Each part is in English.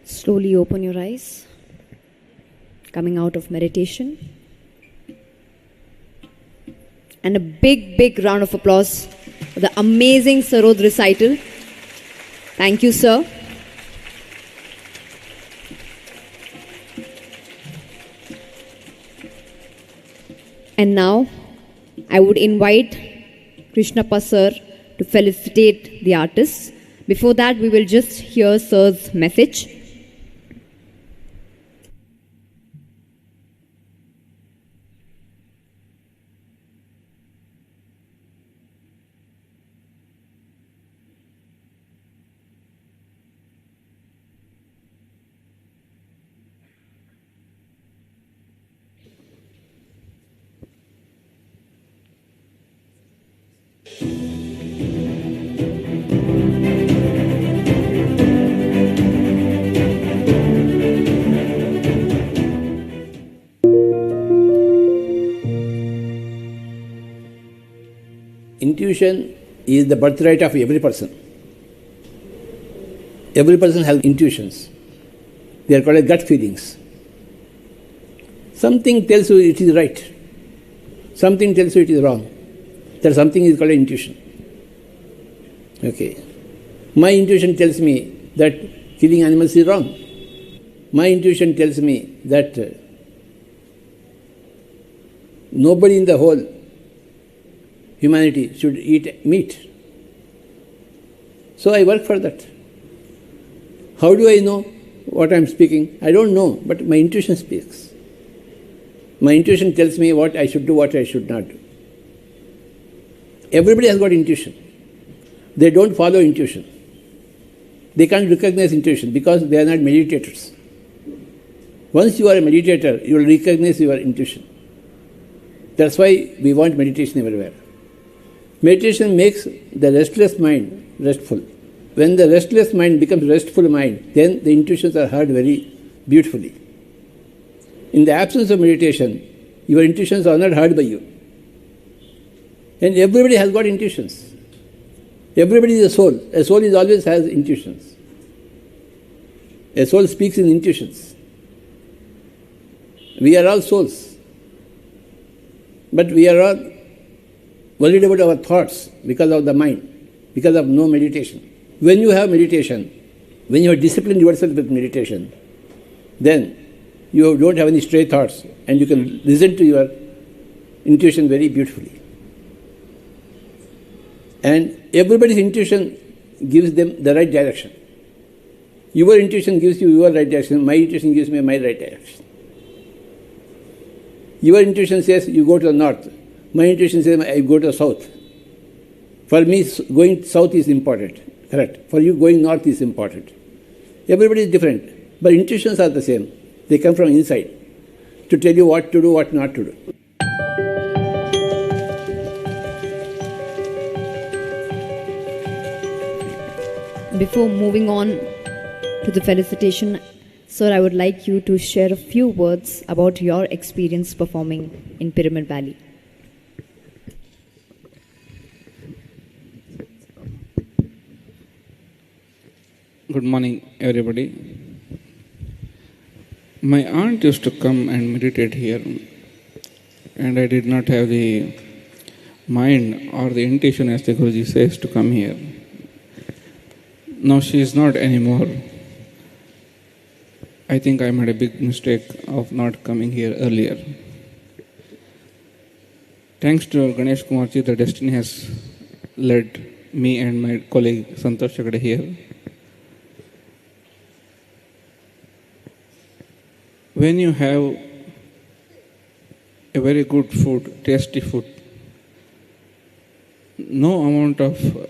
Slowly open your eyes, coming out of meditation. And a big, big round of applause for the amazing Sarod recital. Thank you, sir. And now, I would invite Krishnappa sir to felicitate the artists. Before that, we will just hear sir's message. Intuition is the birthright of every person. Every person has intuitions. They are called as gut feelings. Something tells you it is right. Something tells you it is wrong. That something is called intuition. Okay. My intuition tells me that killing animals is wrong. My intuition tells me that nobody in the whole humanity should eat meat. So I work for that. How do I know what I am speaking? I don't know, but my intuition speaks. My intuition tells me what I should do, what I should not do. Everybody has got intuition. They don't follow intuition. They can't recognize intuition because they are not meditators. Once you are a meditator, you will recognize your intuition. That's why we want meditation everywhere. Meditation makes the restless mind restful. When the restless mind becomes restful mind, then the intuitions are heard very beautifully. In the absence of meditation, your intuitions are not heard by you. And everybody has got intuitions. Everybody is a soul. A soul is always has intuitions. A soul speaks in intuitions. We are all souls. But we are all worried about our thoughts because of the mind, because of no meditation. When you have meditation, when you have disciplined yourself with meditation, then you don't have any stray thoughts and you can listen to your intuition very beautifully. And everybody's intuition gives them the right direction. Your intuition gives you your right direction, my intuition gives me my right direction. Your intuition says you go to the north, my intuition says I go to the south. For me, going south is important, correct. For you, going north is important. Everybody is different, but intuitions are the same. They come from inside to tell you what to do, what not to do. Before moving on to the felicitation, sir, I would like you to share a few words about your experience performing in Pyramid Valley. Good morning, everybody. My aunt used to come and meditate here, and I did not have the mind or the intention, as the Guruji says, to come here. Now she is not anymore. I think I made a big mistake of not coming here earlier. Thanks to Ganesh Kumarji, the destiny has led me and my colleague Santosh Chagade here. When you have a very good food, tasty food, no amount of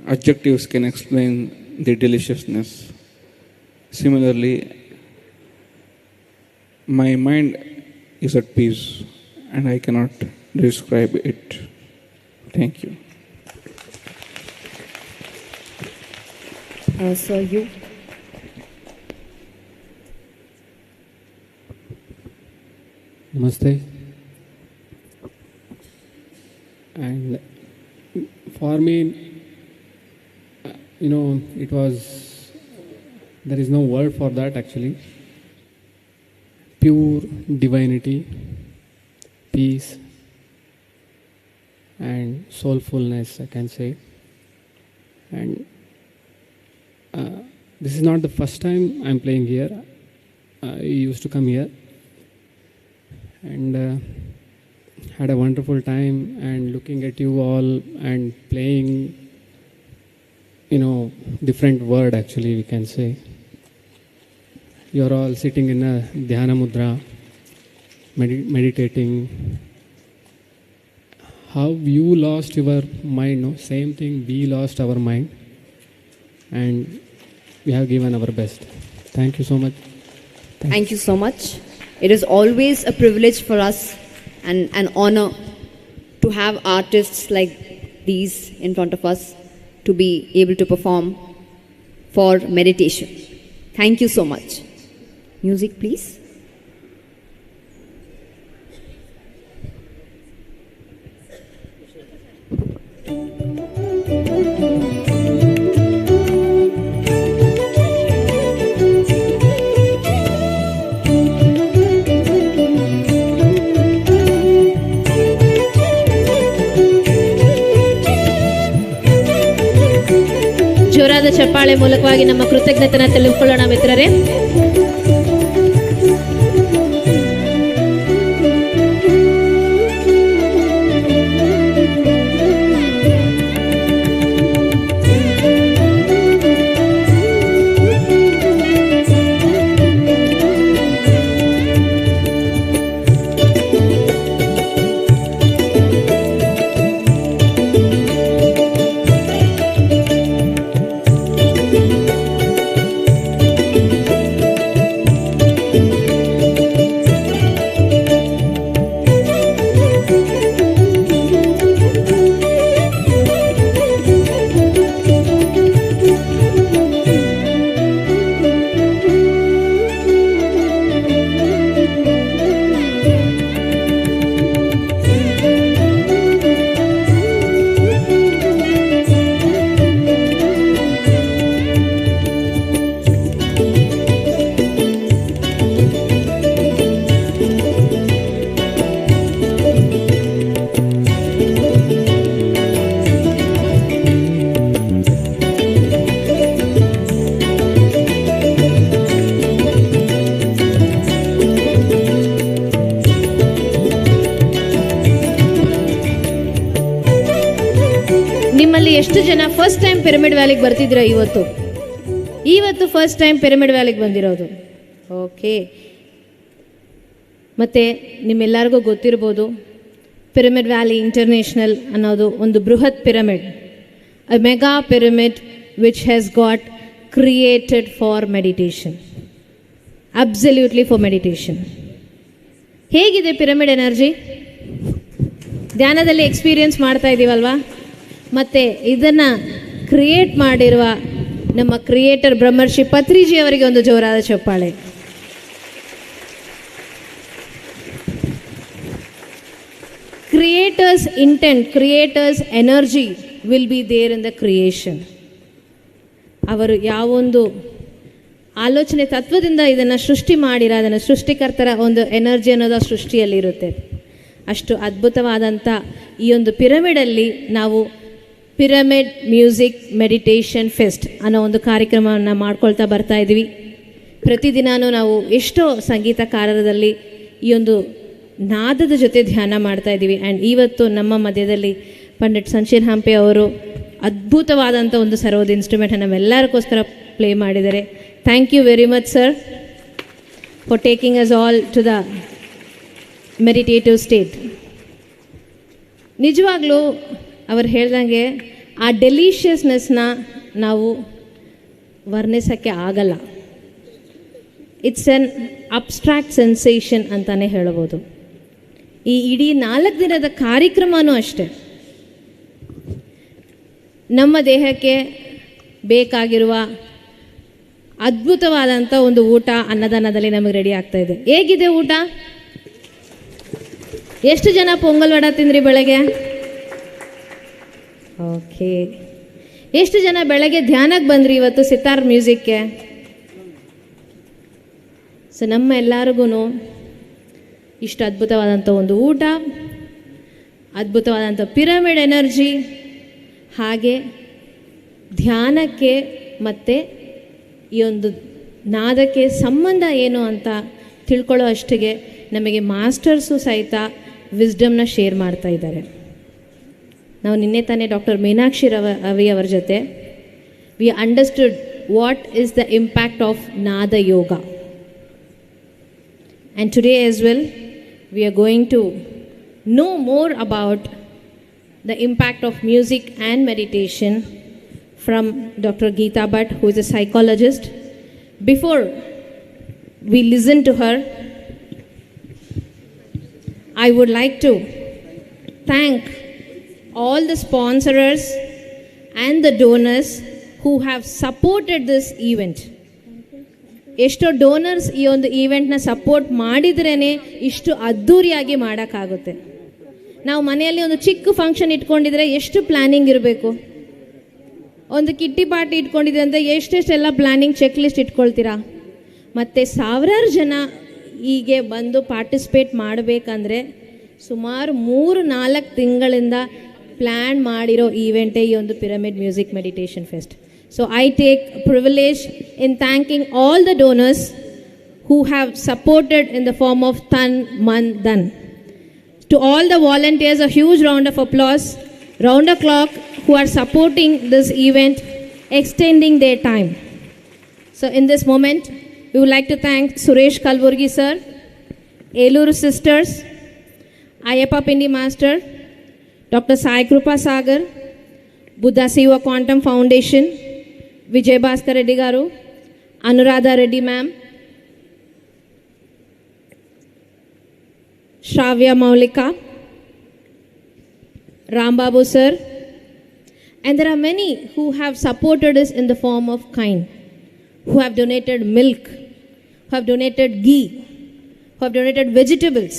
adjectives can explain the deliciousness. Similarly, my mind is at peace and I cannot describe it. Thank you. Sir, you? Namaste. And for me, it was there is no word for that actually. Pure divinity, peace, and soulfulness, I can say. And this is not the first time I'm playing here. I used to come here and had a wonderful time, and looking at you all and playing, different word actually, we can say. You're all sitting in a dhyana mudra, meditating. How you lost your mind, no? Same thing, we lost our mind, and we have given our best. Thank you so much. Thank you so much. It is always a privilege for us and an honor to have artists like these in front of us to be able to perform for meditation. Thank you so much. Music, please. ಜೋರಾದ ಚಪ್ಪಾಳೆ ಮೂಲಕವಾಗಿ ನಮ್ಮ ಕೃತಜ್ಞತೆನ ತಿಳಿದುಕೊಳ್ಳೋಣ ಮಿತ್ರರೇ. ನಿಮ್ಮಲ್ಲಿ ಎಷ್ಟು ಜನ first time pyramid ವ್ಯಾಲಿಗೆ ಬರ್ತಿದ್ದೀರಾ? ಇವತ್ತು ಫಸ್ಟ್ ಟೈಮ್ ಪಿರಮಿಡ್ ವ್ಯಾಲಿಗೆ ಬಂದಿರೋದು. ಓಕೆ, ಮತ್ತು ನಿಮ್ಮೆಲ್ಲರಿಗೂ ಗೊತ್ತಿರ್ಬೋದು, ಪಿರಮಿಡ್ ವ್ಯಾಲಿ ಇಂಟರ್ನ್ಯಾಷನಲ್ ಅನ್ನೋದು ಒಂದು ಬೃಹತ್ pyramid, a mega pyramid which has got created for meditation, absolutely for meditation. ಹೇಗಿದೆ ಪಿರಮಿಡ್ ಎನರ್ಜಿ? ಧ್ಯಾನದಲ್ಲಿ ಎಕ್ಸ್ಪೀರಿಯನ್ಸ್ ಮಾಡ್ತಾ ಇದ್ದೀವಲ್ವಾ? ಮತ್ತು ಇದನ್ನು ಕ್ರಿಯೇಟ್ ಮಾಡಿರುವ ನಮ್ಮ ಕ್ರಿಯೇಟರ್ ಬ್ರಹ್ಮರ್ಷಿ ಪತ್ರಿಜಿ ಅವರಿಗೆ ಒಂದು ಜೋರಾದ ಚಪ್ಪಾಳೆ. Creator's intent, creator's energy will be there in the creation. ಅವರು ಯಾವೊಂದು ಆಲೋಚನೆ ತತ್ವದಿಂದ ಇದನ್ನು ಸೃಷ್ಟಿ ಮಾಡಿರೋ, ಅದನ್ನು ಸೃಷ್ಟಿಕರ್ತರ ಒಂದು ಎನರ್ಜಿ ಅನ್ನೋದು ಸೃಷ್ಟಿಯಲ್ಲಿರುತ್ತೆ. ಅಷ್ಟು ಅದ್ಭುತವಾದಂಥ ಈ ಒಂದು ಪಿರಮಿಡಲ್ಲಿ ನಾವು ಪಿರಮಿಡ್ ಮ್ಯೂಸಿಕ್ ಮೆಡಿಟೇಷನ್ ಫೆಸ್ಟ್ ಅನ್ನೋ ಒಂದು ಕಾರ್ಯಕ್ರಮವನ್ನು ಮಾಡ್ಕೊಳ್ತಾ ಬರ್ತಾ ಇದ್ದೀವಿ. ಪ್ರತಿದಿನವೂ ನಾವು ಎಷ್ಟೋ ಸಂಗೀತಕಾರರಲ್ಲಿ ಈ ಒಂದು ನಾದದ ಜೊತೆ ಧ್ಯಾನ ಮಾಡ್ತಾ ಇದ್ದೀವಿ. ಆ್ಯಂಡ್ ಇವತ್ತು ನಮ್ಮ ಮಧ್ಯದಲ್ಲಿ ಪಂಡಿತ್ ಸಂಚೀನ್ ಹಂಪೆ ಅವರು ಅದ್ಭುತವಾದಂಥ ಒಂದು ಸರೋದ್ ಇನ್ಸ್ಟ್ರೂಮೆಂಟ್ ನಮ್ಮೆಲ್ಲರಿಗೋಸ್ಕರ ಪ್ಲೇ ಮಾಡಿದ್ದಾರೆ. Thank you very much sir for taking us all to the meditative state. ನಿಜವಾಗ್ಲೂ ಅವರು ಹೇಳ್ದಂಗೆ ಆ ಡೆಲಿಷಿಯಸ್ನೆಸ್ನ ನಾವು ವರ್ಣಿಸೋಕ್ಕೆ ಆಗಲ್ಲ. ಇಟ್ಸ್ ಎನ್ ಅಬ್ಸ್ಟ್ರಾಕ್ಟ್ ಸೆನ್ಸೇಷನ್ ಅಂತಲೇ ಹೇಳ್ಬೋದು. ಈ ಇಡೀ 4 ದಿನದ ಕಾರ್ಯಕ್ರಮವೂ ಅಷ್ಟೆ, ನಮ್ಮ ದೇಹಕ್ಕೆ ಬೇಕಾಗಿರುವ ಅದ್ಭುತವಾದಂಥ ಒಂದು ಊಟ ಅನ್ನದಾನದಲ್ಲಿ ನಮಗೆ ರೆಡಿ ಆಗ್ತಾ ಇದೆ. ಹೇಗಿದೆ ಊಟ? ಎಷ್ಟು ಜನ ಪೊಂಗಲ್ ವಡ ತಿಂದ್ರಿ ಬೆಳಗ್ಗೆ? ಓಕೆ. ಎಷ್ಟು ಜನ ಬೆಳಗ್ಗೆ ಧ್ಯಾನಕ್ಕೆ ಬಂದ್ರಿ ಇವತ್ತು ಸಿತಾರ್ ಮ್ಯೂಸಿಕ್ಗೆ? ಸೊ ನಮ್ಮ ಎಲ್ಲರಿಗೂ ಇಷ್ಟು ಅದ್ಭುತವಾದಂಥ ಒಂದು ಊಟ, ಅದ್ಭುತವಾದಂಥ ಪಿರಮಿಡ್ ಎನರ್ಜಿ, ಹಾಗೆ ಧ್ಯಾನಕ್ಕೆ ಮತ್ತು ಈ ಒಂದು ನಾದಕ್ಕೆ ಸಂಬಂಧ ಏನು ಅಂತ ತಿಳ್ಕೊಳ್ಳೋ ಅಷ್ಟಿಗೆ ನಮಗೆ ಮಾಸ್ಟರ್ಸು ಸಹಿತ ವಿಸ್ಡಮ್ನ ಶೇರ್ ಮಾಡ್ತಾ ಇದ್ದಾರೆ. ನಾವು ನಿನ್ನೆ ತಾನೇ ಡಾಕ್ಟರ್ ಮೀನಾಕ್ಷಿ ರವಿ ಅವರ ಜೊತೆ V understood what is the impact of ನಾದ ಯೋಗ. And today as well, we are going to know more about the impact of music and meditation from Dr. Geeta Bhatt, who is a psychologist. Before we listen to her, I would like to thank all the sponsors and the donors who have supported this event. ಎಷ್ಟೋ donors ಈ ಒಂದು ಈವೆಂಟ್ನ support ಮಾಡಿದ್ರೇ ಇಷ್ಟು ಅದ್ಧೂರಿಯಾಗಿ ಮಾಡೋಕ್ಕಾಗುತ್ತೆ. ನಾವು ಮನೆಯಲ್ಲಿ ಒಂದು ಚಿಕ್ಕ ಫಂಕ್ಷನ್ ಇಟ್ಕೊಂಡಿದ್ರೆ ಎಷ್ಟು ಪ್ಲ್ಯಾನಿಂಗ್ ಇರಬೇಕು. ಒಂದು ಕಿಟ್ಟಿ ಪಾರ್ಟಿ ಇಟ್ಕೊಂಡಿದ್ರೆ ಅಂದರೆ ಎಷ್ಟೆಷ್ಟೆಲ್ಲ ಪ್ಲ್ಯಾನಿಂಗ್ ಚೆಕ್ ಲಿಸ್ಟ್ ಇಟ್ಕೊಳ್ತೀರಾ. ಮತ್ತು ಸಾವಿರಾರು ಜನ ಹೀಗೆ ಬಂದು ಪಾರ್ಟಿಸಿಪೇಟ್ ಮಾಡಬೇಕಂದ್ರೆ ಸುಮಾರು 3-4 ತಿಂಗಳಿಂದ ಪ್ಲ್ಯಾನ್ ಮಾಡಿರೋ ಈವೆಂಟೇ ಈ ಒಂದು pyramid music meditation fest. So I take privilege in thanking all the donors who have supported in the form of Tan, Man, Dan. To all the volunteers, a huge round of applause, round the clock, who are supporting this event, extending their time. So in this moment, we would like to thank Suresh Kalburgi sir, Eluru sisters, Ayappa Pindi master, Dr. Sai Krupa Sagar, Buddha Siva Quantum Foundation, Vijay Bhaskar Reddy garu, Anuradha Reddy ma'am, Shravya Maulika, Rambabu sir, and there are many who have supported us in the form of kind, who have donated milk, who have donated ghee, who have donated vegetables.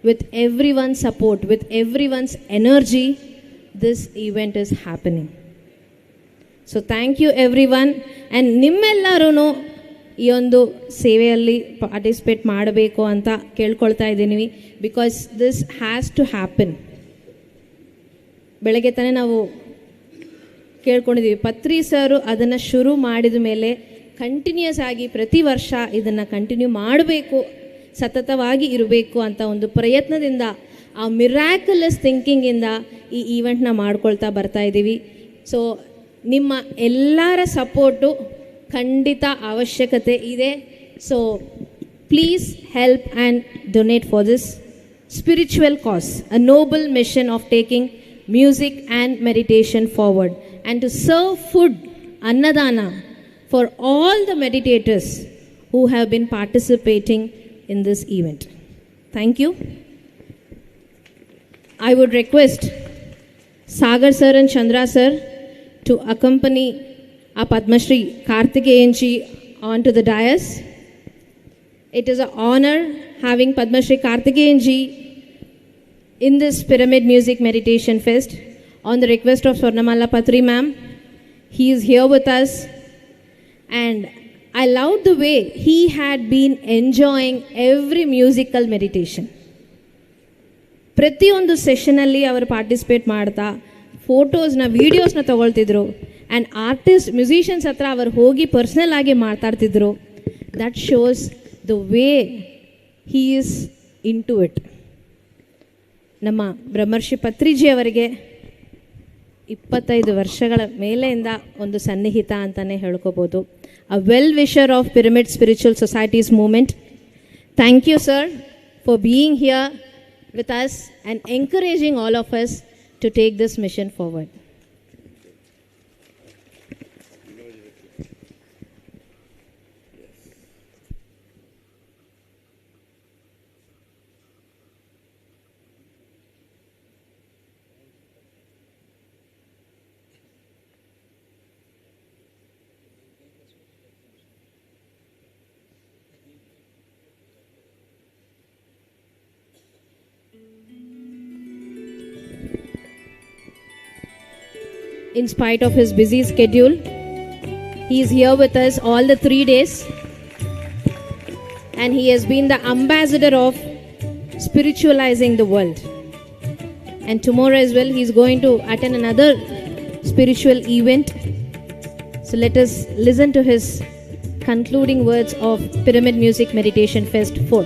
With everyone's support, with everyone's energy, this event is happening. So thank you everyone, and ನಿಮ್ಮೆಲ್ಲರೂ ಈ ಒಂದು ಸೇವೆಯಲ್ಲಿ participate ಮಾಡಬೇಕು ಅಂತ ಕೇಳ್ಕೊಳ್ತಾ ಇದ್ದೀನಿ, because this has to happen. ಬೆಳಗ್ಗೆ ತಾನೇ ನಾವು ಕೇಳ್ಕೊಂಡಿದ್ದೀವಿ, ಪತ್ರಿ ಸರು ಅದನ್ನು ಶುರು ಮಾಡಿದ ಮೇಲೆ ಕಂಟಿನ್ಯೂಸ್ ಆಗಿ ಪ್ರತಿ ವರ್ಷ ಇದನ್ನು ಕಂಟಿನ್ಯೂ ಮಾಡಬೇಕು, ಸತತವಾಗಿ ಇರಬೇಕು ಅಂತ ಒಂದು ಪ್ರಯತ್ನದಿಂದ, ಆ ಮಿರಾಕಲಸ್ ಥಿಂಕಿಂಗಿಂದ ಈ ಈವೆಂಟ್ನ ಮಾಡ್ಕೊಳ್ತಾ ಬರ್ತಾ ಇದ್ದೀವಿ. ಸೊ ನಿಮ್ಮ ಎಲ್ಲರ ಸಪೋರ್ಟು ಖಂಡಿತ ಅವಶ್ಯಕತೆ ಇದೆ. So please help and donate for this spiritual cause, a noble mission of taking music and meditation forward, and to serve food, annadana, for all the meditators who have been participating in this event. Thank you. I would request Sagar sir and Chandra sir to accompany our Padma Shri Karthikeyan ji onto the dais. It is an honor having Padma Shri Karthikeyan ji in this Pyramid Music Meditation Fest. On the request of Swarnamala Patri ma'am, he is here with us, and I loved the way he had been enjoying every musical meditation. ಪ್ರತಿಯೊಂದು ಸೆಷನಲ್ಲಿ ಅವರು participate ಮಾಡ್ತಾ ಫೋಟೋಸ್ನ, ವೀಡಿಯೋಸ್ನ ತಗೊಳ್ತಿದ್ರು, and artist, musicians ಹತ್ರ ಅವರು ಹೋಗಿ personal ಆಗಿ ಮಾತಾಡ್ತಿದ್ರು. That shows the way he is into it. ನಮ್ಮ ಬ್ರಹ್ಮರ್ಷಿ ಪತ್ರಿಜಿ ಅವರಿಗೆ 25 ವರ್ಷಗಳ ಮೇಲೆಯಿಂದ ಒಂದು ಸನ್ನಿಹಿತ ಅಂತಲೇ ಹೇಳ್ಕೋಬೋದು. A well-wisher of Pyramid Spiritual Society's movement. Thank you, sir, for being here with us and encouraging all of us to take this mission forward. In spite of his busy schedule, he is here with us all the 3 days. and he has been the ambassador of spiritualizing the world. And tomorrow as well, he is going to attend another spiritual event. So let us listen to his concluding words of Pyramid Music Meditation Fest 4.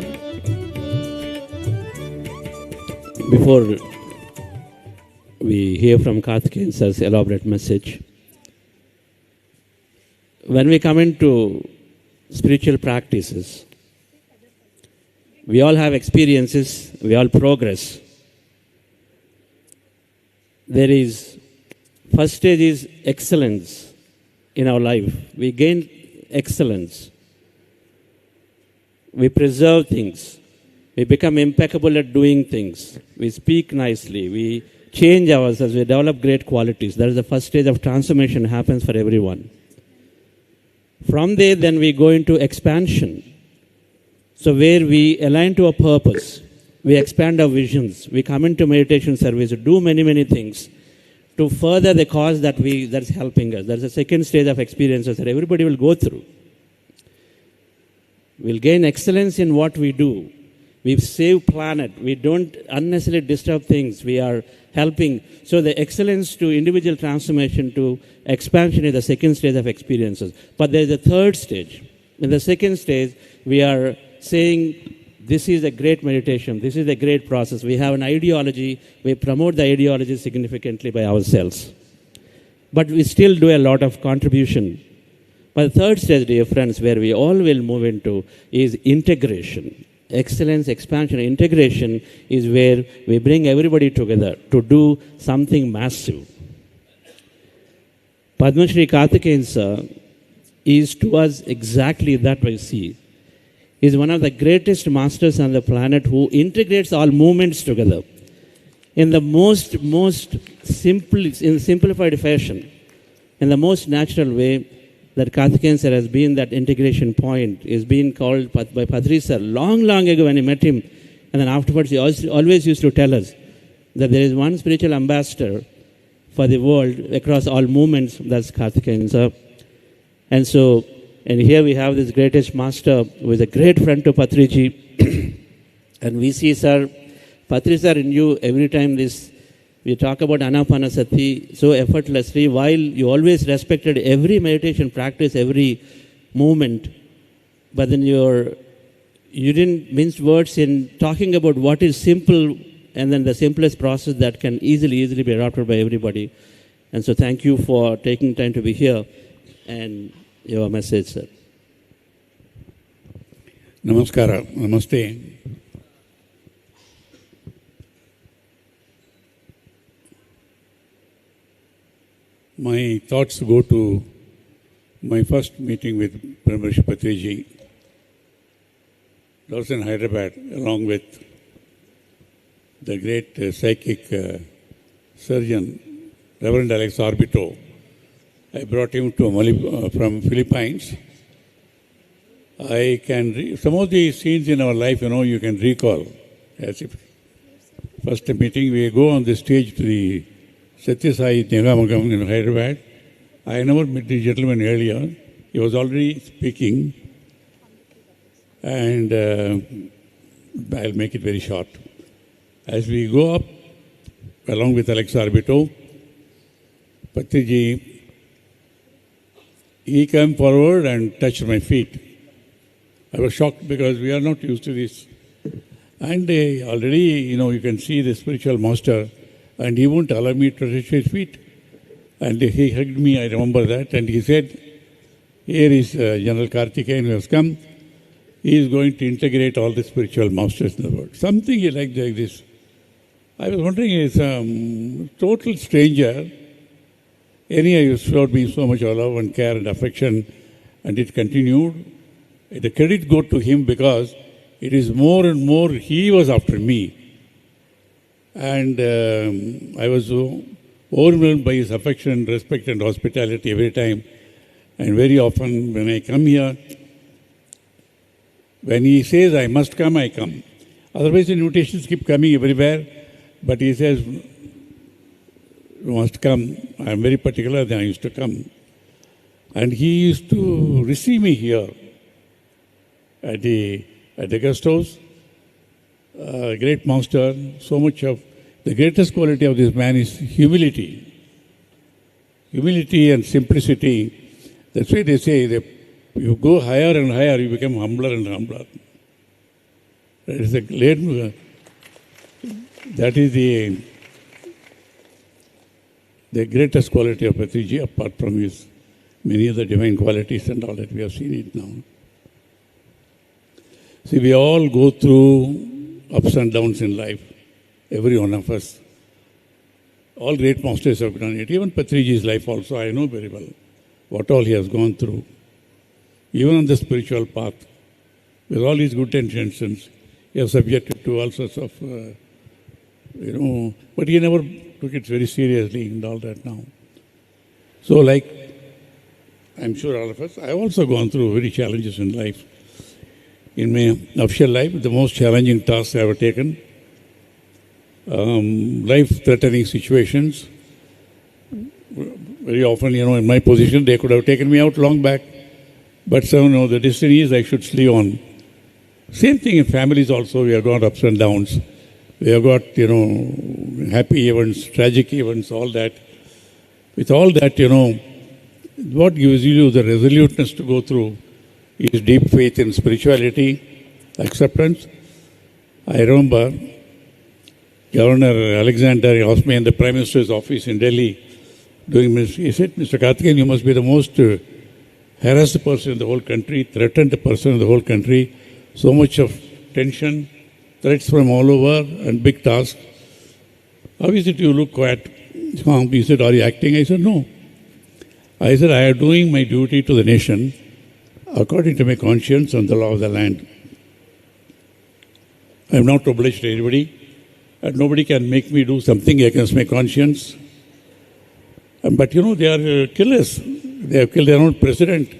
Before we hear from Karthikeyan sir's elaborate message, when we come into spiritual practices, we all have experiences, we all progress. There is, first stage is excellence in our life. We gain excellence. We preserve things. We become impeccable at doing things. We speak nicely. We change ourselves. We develop great qualities. That is the first stage of transformation happens for everyone. From there, then we go into expansion. So where we align to a purpose, we expand our visions, we come into meditation service, do many, many things to further the cause that's helping us. That's the second stage of experiences that everybody will go through. We'll gain excellence in what we do. We save planet. We don't unnecessarily disturb things. We are helping. So the excellence to individual transformation to expansion is the second stage of experiences. But there is a third stage. In the second stage, we are saying, this is a great meditation. This is a great process. We have an ideology. We promote the ideology significantly by ourselves. But we still do a lot of contribution. But the third stage, dear friends, where we all will move into is integration. Excellence, expansion, integration is where we bring everybody together to do something massive. Padma Shri Karthikeyan sir is to us exactly that we see. He is one of the greatest masters on the planet who integrates all movements together in the most simplified fashion, in the most natural way. That Karthikeyan sir has been that integration point, is being called by Patriji sir long ago when he met him. And then afterwards he always used to tell us that there is one spiritual ambassador for the world across all movements, that's Karthikeyan sir. And so, and here we have this greatest master who is a great friend to Patriji. And we see sir, Patriji sir in you every time we talk about Anapanasati so effortlessly, while you always respected every meditation practice, every movement, but then you didn't mince words in talking about what is simple and then the simplest process that can easily be adopted by everybody. And so thank you for taking time to be here and your message, sir. Namaskara, namaste. My thoughts go to my first meeting with Brahmarshi Patriji. I was in Hyderabad along with the great psychic surgeon, Reverend Alex Orbito. I brought him to from Philippines. I can some of the scenes in our life, you can recall. As if first meeting, we go on the stage to the Satya Sai Negamagam in Hyderabad. I never met the gentleman earlier. He was already speaking. And I'll make it very short. As we go up, along with Alex Orbito, Patriji, he came forward and touched my feet. I was shocked because we are not used to this. And already, you can see the spiritual master, and he won't allow me to touch his feet. And he hugged me, I remember that, and he said, here is General Karthikeyan who has come. He is going to integrate all the spiritual masters in the world. Something like this. I was wondering, he's a total stranger. Anyhow, you showed me so much love and care and affection, and it continued. The credit goes to him because it is more and more he was after me. And I was so overwhelmed by his affection, respect and hospitality every time. And very often when I come here, when he says I must come, I come. Otherwise the invitations keep coming everywhere. But he says, you must come. I am very particular, then I used to come. And he used to receive me here at the at the guest house. Great master, so much of the greatest quality of this man is humility. Humility and simplicity. That's why they say that you go higher and higher, you become humbler and humbler. That is the greatest quality of Patriji, apart from his many other divine qualities and all that we have seen it now. See, we all go through ups and downs in life, every one of us. All great masters have done it. Even Patriji's life also, I know very well what all he has gone through. Even on the spiritual path, with all his good intentions, he was subjected to all sorts of, but he never took it very seriously and all that now. So like, I'm sure all of us, I've also gone through very challenges in life. In my official life, the most challenging tasks I have taken, life-threatening situations. Very often, in my position, they could have taken me out long back. But so, the destiny is I should sleep on. Same thing in families also, we have got ups and downs. We have got, happy events, tragic events, all that. With all that, what gives you the resoluteness to go through is deep faith in spirituality, acceptance. I remember Governor Alexander asked me in the Prime Minister's office in Delhi, he said, Mr. Karthikeyan, you must be the most harassed person in the whole country, threatened person in the whole country, so much of tension, threats from all over and big tasks. How is it you look quite calm? He said, are you acting? I said, no. I said, I am doing my duty to the nation according to my conscience and the law of the land. I am not obliged to anybody, and nobody can make me do something against my conscience. But they are killers. They have killed their own president.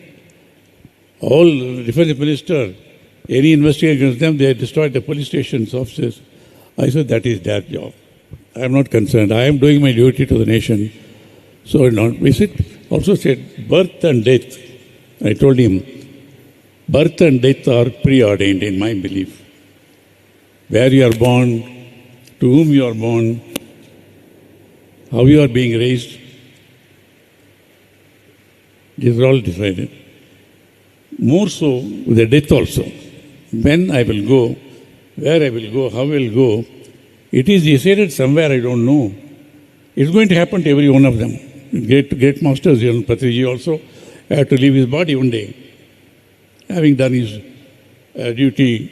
All defense minister, any investigation against them, they have destroyed the police stations, offices. I said, that is their job. I am not concerned. I am doing my duty to the nation. So we also said, birth and death. I told him, birth and death are preordained in my belief. Where you are born, to whom you are born, how you are being raised, these are all decided. More so with the death also. When I will go, where I will go, how I will go, it is decided somewhere, I don't know. It's going to happen to every one of them. Great masters, Patriji also had to leave his body one day, having done his duty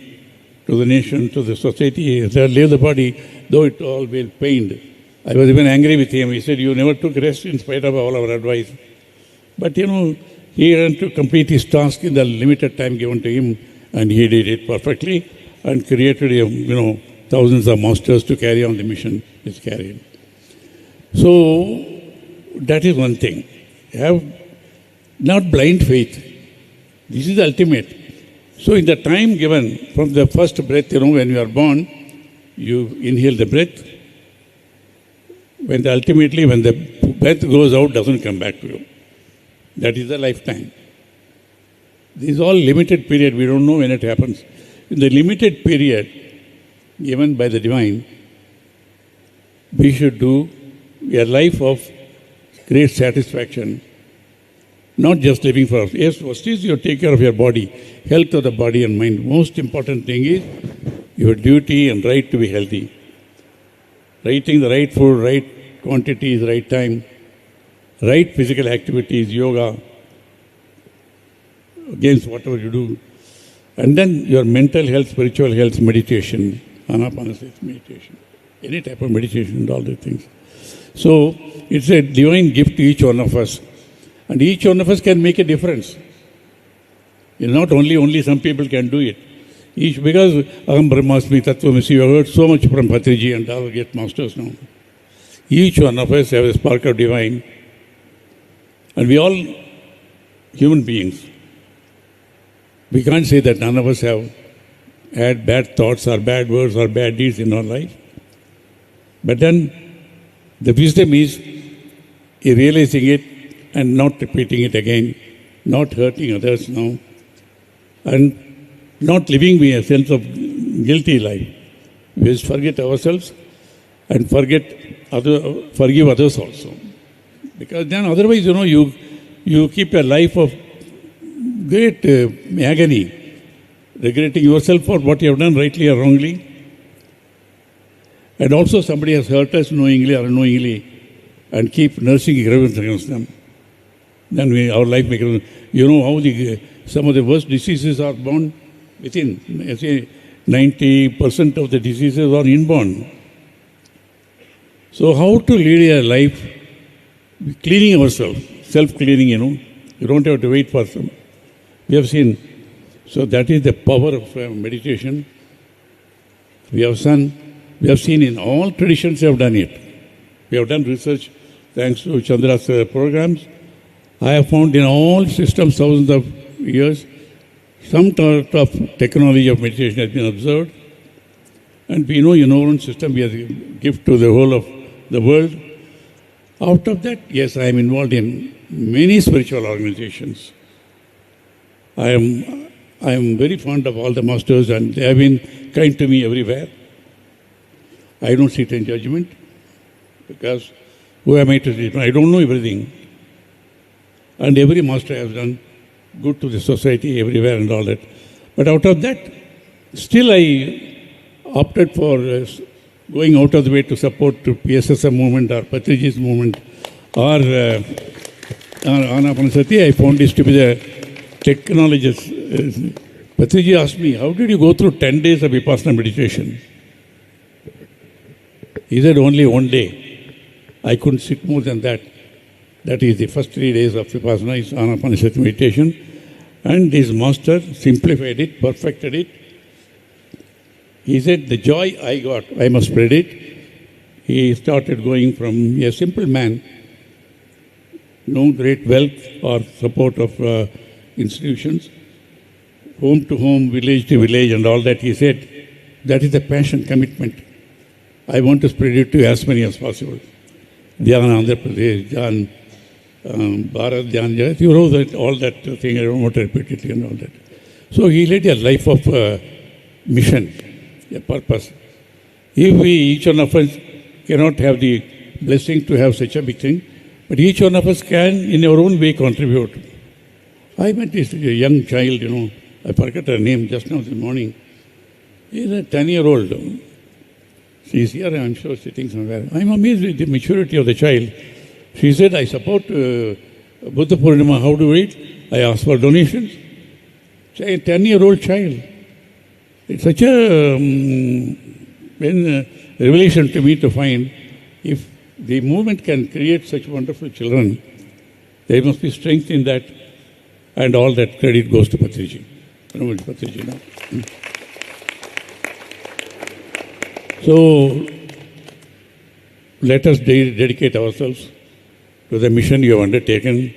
to the nation, to the society. He had leave the body, though it all well pained. I was even angry with him. He said, you never took rest in spite of all our advice. But he had to complete his task in the limited time given to him, and he did it perfectly and created, thousands of masters to carry on the mission he's carried. So that is one thing. Have not blind faith. This is the ultimate. So in the time given from the first breath, when you are born, you inhale the breath. When the breath goes out, doesn't come back to you. That is the lifetime. This is all limited period. We don't know when it happens. In the limited period given by the divine, we should do a life of great satisfaction, not just living for us. Yes, first is you take care of your body, health of the body and mind. Most important thing is your duty and right to be healthy. Eating the right food, right quantities, right time, right physical activities, yoga, games, whatever you do. And then your mental health, spiritual health, meditation, anapanasati meditation, any type of meditation and all these things. So it's a divine gift to each one of us. And each one of us can make a difference. Not only some people can do it. Because Aham Brahmasmi Tattvamasi, you have heard so much from Patriji and our great masters now. Each one of us have a spark of divine. And we all human beings. We can't say that none of us have had bad thoughts or bad words or bad deeds in our life. But then the wisdom is realizing it and not repeating it again, not hurting others now. And not living with a sense of guilty life. We just forget ourselves and forgive others also. Because then otherwise, you keep a life of great agony, regretting yourself for what you have done rightly or wrongly. And also somebody has hurt us knowingly or unknowingly and keep nursing grievance against them. Then our life becomes, how some of the worst diseases are born within. I say 90% of the diseases are inborn. So how to lead a life cleaning ourselves, self-cleaning, You don't have to wait for some. We have seen. So that is the power of meditation. We have seen in all traditions have done it. We have done research thanks to Chandra's programs. I have found in all systems, thousands of years, some sort of technology of meditation has been observed. And we know in our own system we are a gift to the whole of the world. Out of that, yes, I am involved in many spiritual organizations. I am very fond of all the masters and they have been kind to me everywhere. I don't sit in judgment because who am I to judge? I don't know everything. And every master has done good to the society everywhere and all that. But out of that, still I opted for going out of the way to support to PSSM movement or Patriji's movement or Anapanasati. I found this to be the technologist. Patriji asked me, how did you go through 10 days of Vipassana meditation? He said, only one day. I couldn't sit more than that. That is the first 3 days of Vipassana, is Anapanasati meditation. And his master simplified it, perfected it. He said, the joy I got, I must spread it. He started going from a simple man, no great wealth or support of institutions, home to home, village to village and all that. He said, that is the passion, commitment. I want to spread it to as many as possible. Dhyana, Andhra Pradesh, Dhyan, Bharat, Dhyan, you know that, all that thing, I don't want to repeat it and all that. So he led a life of mission, a purpose. If we, each one of us, cannot have the blessing to have such a big thing, but each one of us can, in our own way, contribute. I met this young child, I forgot her name just now this morning. She's a 10-year-old. She's here, I'm sure, sitting somewhere. I'm amazed with the maturity of the child. She said, I support Buddha Purnima. How do we eat? I asked for donations. She's a 10-year-old child. It's such a revelation to me to find if the movement can create such wonderful children, there must be strength in that, and all that credit goes to Patriji. Patriji now. So, let us dedicate ourselves to the mission you have undertaken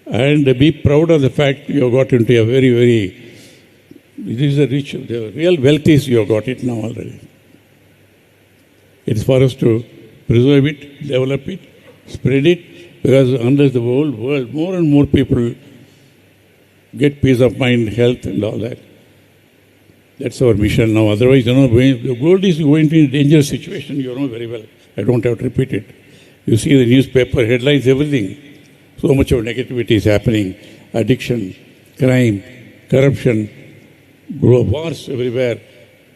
and be proud of the fact you have got into a very, very, this is a rich, the real wealth is you have got it now already. It is for us to preserve it, develop it, spread it, because unless the whole world, more and more people get peace of mind, health and all that. That's our mission now. Otherwise, the world is going to a dangerous situation, you know very well. I don't have to repeat it. You see the newspaper, headlines, everything. So much of negativity is happening. Addiction, crime, corruption, wars everywhere,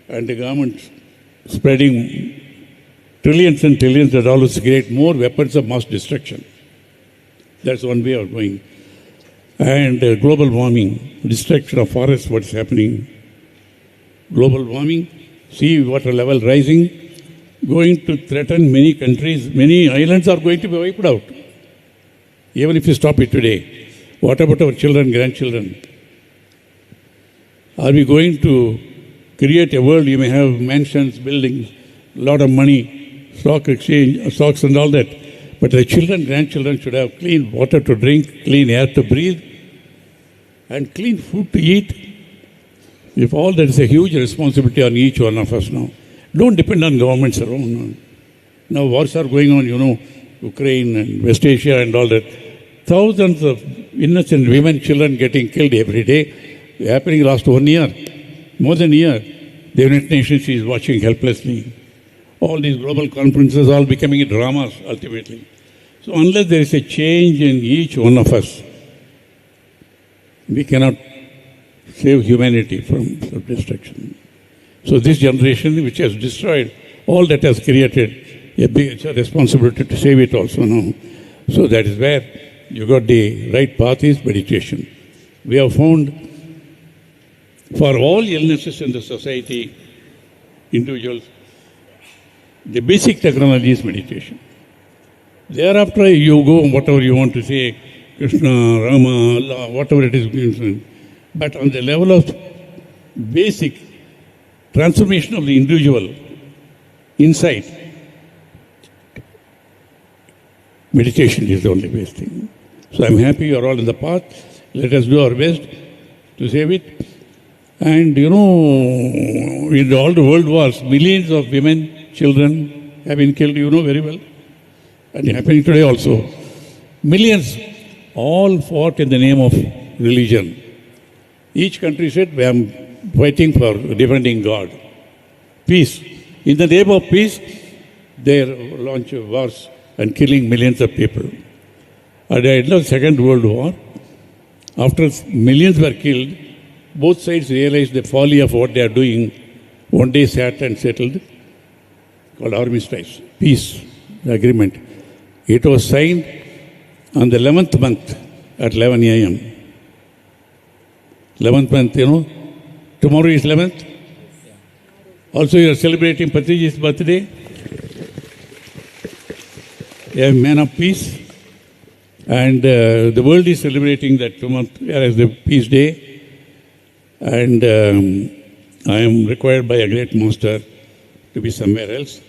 and the government spreading trillions and trillions of dollars to create more weapons of mass destruction. That's one way of going. And global warming, destruction of forests, what's happening. Global warming, sea water level rising, going to threaten many countries. Many islands are going to be wiped out. Even if you stop it today. What about our children, grandchildren? Are we going to create a world, you may have mansions, buildings, a lot of money, stock exchange, stocks and all that. But the children, grandchildren should have clean water to drink, clean air to breathe, and clean food to eat. If all that is a huge responsibility on each one of us now. Don't depend on governments alone. Now wars are going on, Ukraine and West Asia and all that. Thousands of innocent women, children getting killed every day. happening last 1 year, more than a year. The United Nations is watching helplessly. All these global conferences all becoming dramas ultimately. So unless there is a change in each one of us, we cannot save humanity from self-destruction. So this generation which has destroyed all that has created, it's a responsibility to save it also now. So that is where you got the right path is meditation. We have found for all illnesses in the society, individuals, the basic technology is meditation. Thereafter you go whatever you want to say, Krishna, Rama, Allah, whatever it is. But on the level of basic transformation of the individual inside, meditation is the only best thing. So I'm happy you are all in the path. Let us do our best to save it. And in all the world wars, millions of women, children have been killed, very well. And happening today also. Millions all fought in the name of religion. Each country said, I am fighting for defending God. Peace. In the name of peace, they launch wars and killing millions of people. At the end of the Second World War, after millions were killed, both sides realized the folly of what they are doing. One day sat and settled, called armistice, peace agreement. It was signed on the 11th month at 11 a.m. 11th month, tomorrow is 11th. Also you are celebrating Patriji's birthday. A man of peace. And the world is celebrating that tomorrow as the peace day. And I am required by a great master to be somewhere else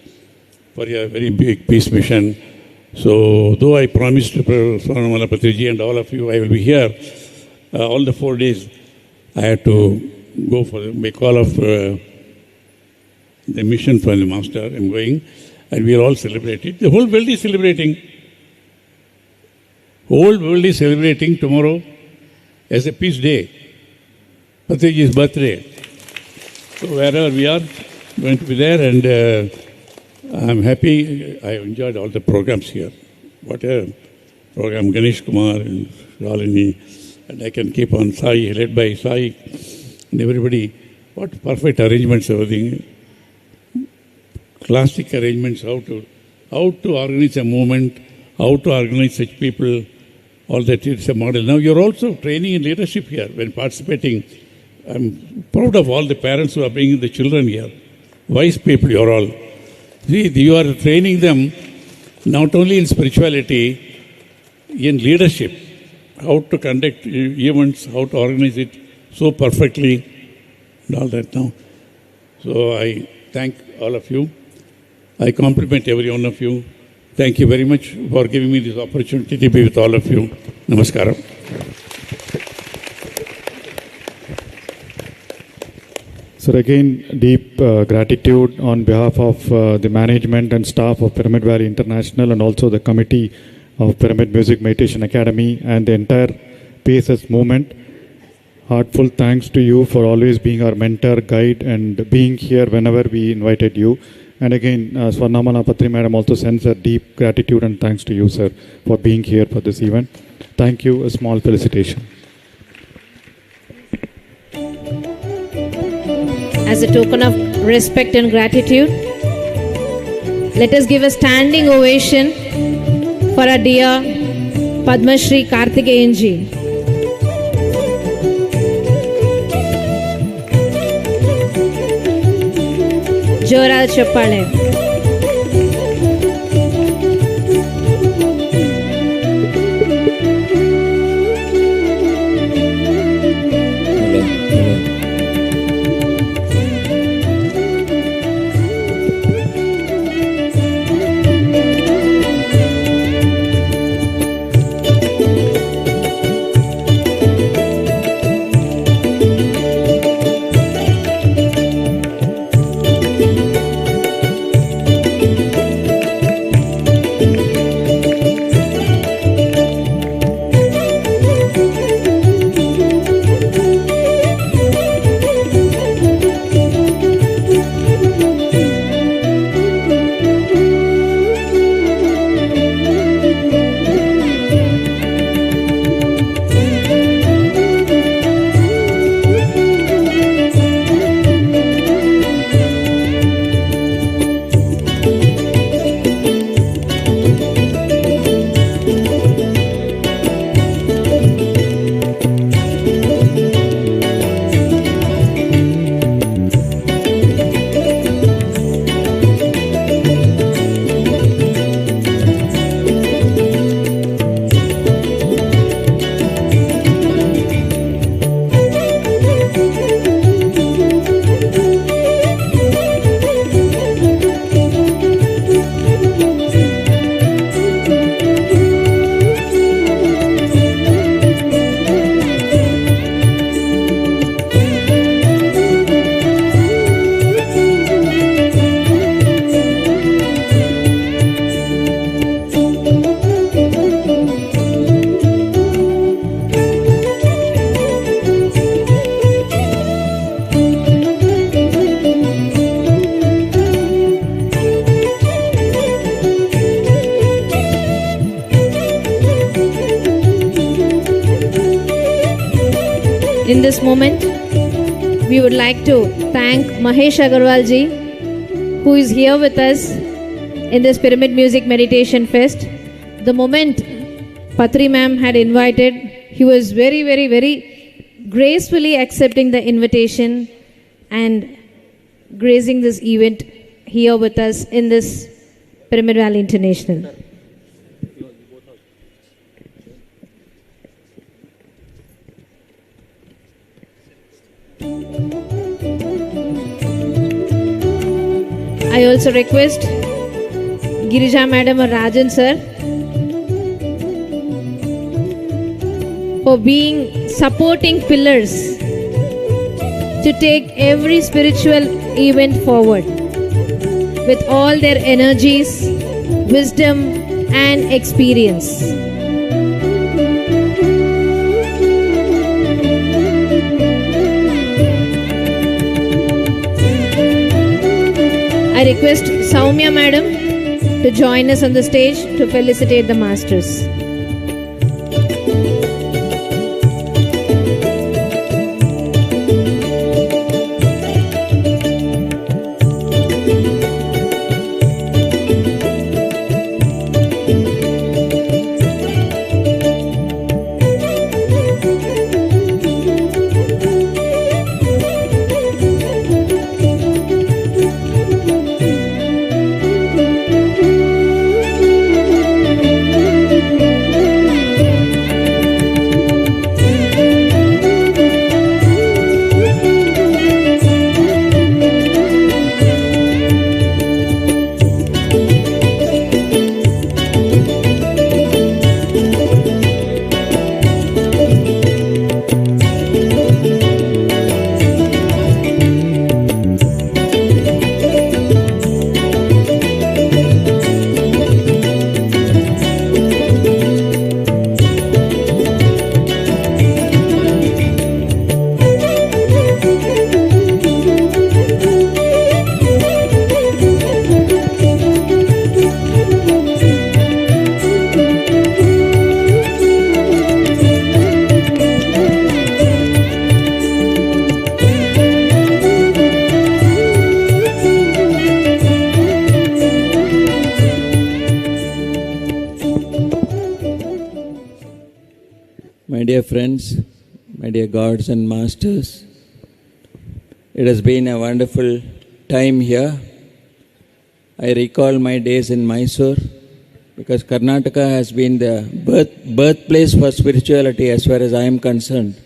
for a very big peace mission. So, though I promised Swamala Patriji and all of you, I will be here all the 4 days. I had to go for the call of the mission from the master. I'm going, and we are all celebrating. The whole world is celebrating. Whole world is celebrating tomorrow as a peace day. Patriji's birthday. So wherever we are, going to be there, and I'm happy. I enjoyed all the programs here. What a program, Ganesh Kumar and Shalini, and I can keep on Sai, led by Sai, and everybody. What perfect arrangements, everything. Classic arrangements, how to organize a movement, how to organize such people, all that is a model. Now you're also training in leadership here when participating. I'm proud of all the parents who are bringing the children here. Wise people you're all. See, you are training them not only in spirituality, in leadership, how to conduct events, how to organize it so perfectly, and all that now. So I thank all of you. I compliment every one of you. Thank you very much for giving me this opportunity to be with all of you. Namaskaram. Sir, again, deep gratitude on behalf of the management and staff of Pyramid Valley International and also the committee of Pyramid Music Meditation Academy and the entire PSS movement. Heartfelt thanks to you for always being our mentor, guide, and being here whenever we invited you. And again, Swarnamala Patri Madam also sends a deep gratitude and thanks to you, sir, for being here for this event. Thank you. A small felicitation. As a token of respect and gratitude, let us give a standing ovation for our dear Padmashri Karthikeyanji. Jora Chappale. In this moment, we would like to thank Mahesh Agarwal ji, who is here with us in this Pyramid Music Meditation Fest. The moment Patri ma'am had invited, he was very, very, very gracefully accepting the invitation and gracing this event here with us in this Pyramid Valley International. I also request Girija Madam or Rajan Sir for being supporting pillars to take every spiritual event forward with all their energies, wisdom and experience. I request Soumya Madam to join us on the stage to felicitate the masters. My dear friends, my dear gods and masters, it has been a wonderful time here. I recall my days in Mysore because Karnataka has been the birthplace for spirituality as far as I am concerned.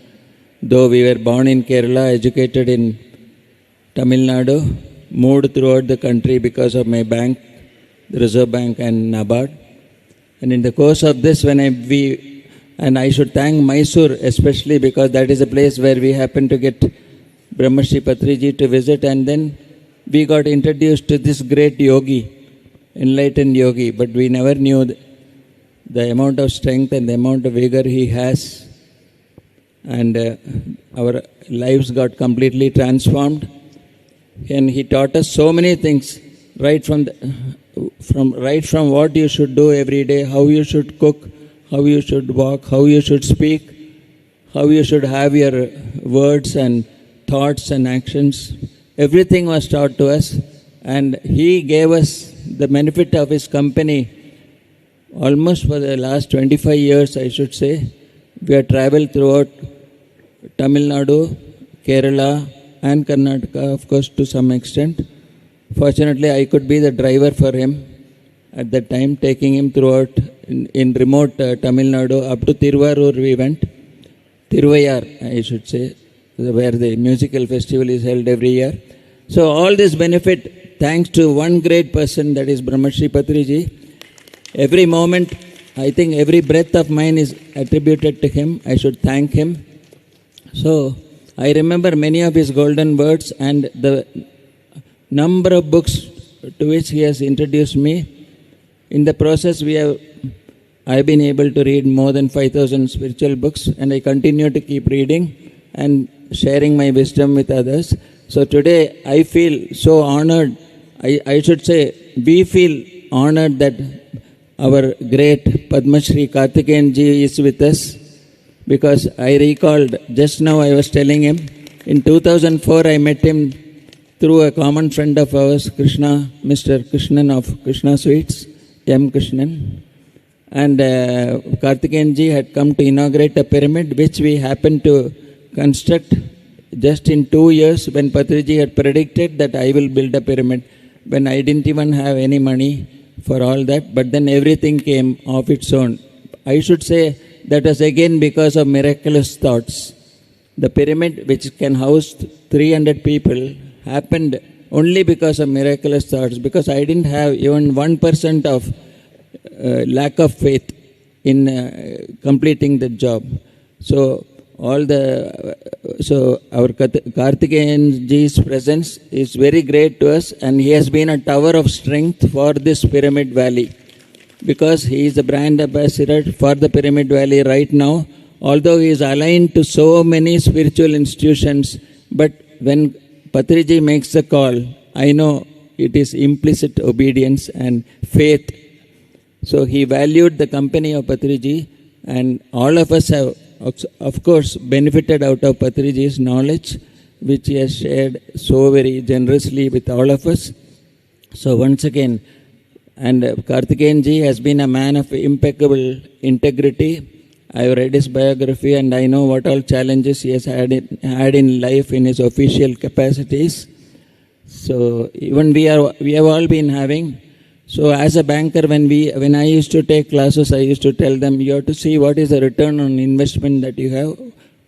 Though we were born in Kerala, educated in Tamil Nadu, moved throughout the country because of my bank, the Reserve Bank and NABARD. And in the course of this, and I should thank Mysore especially because that is a place where we happened to get Brahmarshi Patriji to visit, and then we got introduced to this great yogi, enlightened yogi, but we never knew the amount of strength and the amount of vigor he has, and our lives got completely transformed. And he taught us so many things, right from what you should do every day, how you should cook, how you should walk, how you should speak, how you should have your words and thoughts and actions. Everything was taught to us, and he gave us the benefit of his company almost for the last 25 years, I should say. We have traveled throughout Tamil Nadu, Kerala and Karnataka, of course, to some extent. Fortunately, I could be the driver for him at that time, taking him throughout in remote Tamil Nadu. Up to Tiruvarur we went. Tiruvayar, I should say, where the musical festival is held every year. So all this benefit, thanks to one great person, that is Brahmarshi Patriji. Every moment, I think every breath of mine is attributed to him. I should thank him. So I remember many of his golden words and the number of books to which he has introduced me. In the process, I've been able to read more than 5,000 spiritual books, and I continue to keep reading and sharing my wisdom with others. So today, I feel so honored. I should say, we feel honored that our great Padma Shri Karthikeyan ji is with us, because I recalled, just now I was telling him, in 2004 I met him through a common friend of ours, Krishna, Mr. Krishnan of Krishna Sweets, M. Krishnan. And Karthikeyanji had come to inaugurate a pyramid which we happened to construct just in 2 years, when Patriji had predicted that I will build a pyramid, when I didn't even have any money for all that, but then everything came of its own. I should say that was again because of miraculous thoughts. The pyramid, which can house 300 people, happened only because of miraculous thoughts, because I didn't have even 1% of lack of faith in completing the job. So our Karthikeyanji's presence is very great to us, and he has been a tower of strength for this Pyramid Valley, because he is the brand ambassador for the Pyramid Valley right now. Although he is aligned to so many spiritual institutions, but when Patriji makes the call, I know it is implicit obedience and faith. So he valued the company of Patriji, and all of us have, of course, benefited out of Patriji's knowledge, which he has shared so very generously with all of us. So once again, and Karthikeyanji has been a man of impeccable integrity. I have read his biography and I know what all challenges he has had in life in his official capacities. So even we have all been having. So as a banker, when I used to take classes, I used to tell them, you have to see what is the return on investment that you have.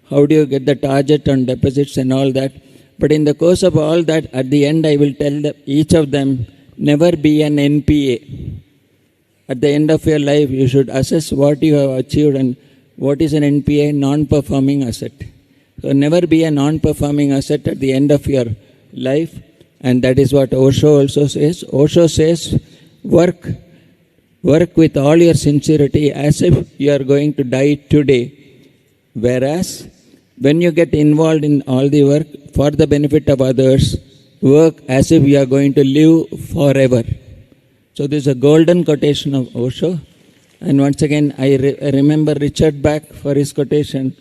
How do you get the target on deposits and all that. But in the course of all that, at the end I will tell each of them, never be an NPA. At the end of your life, you should assess what you have achieved and what is an NPA, non-performing asset. So never be a non-performing asset at the end of your life. And that is what Osho also says. Osho says, work with all your sincerity as if you are going to die today. Whereas, when you get involved in all the work for the benefit of others, work as if you are going to live forever. So this is a golden quotation of Osho. And once again, I remember Richard Bach for his quotation,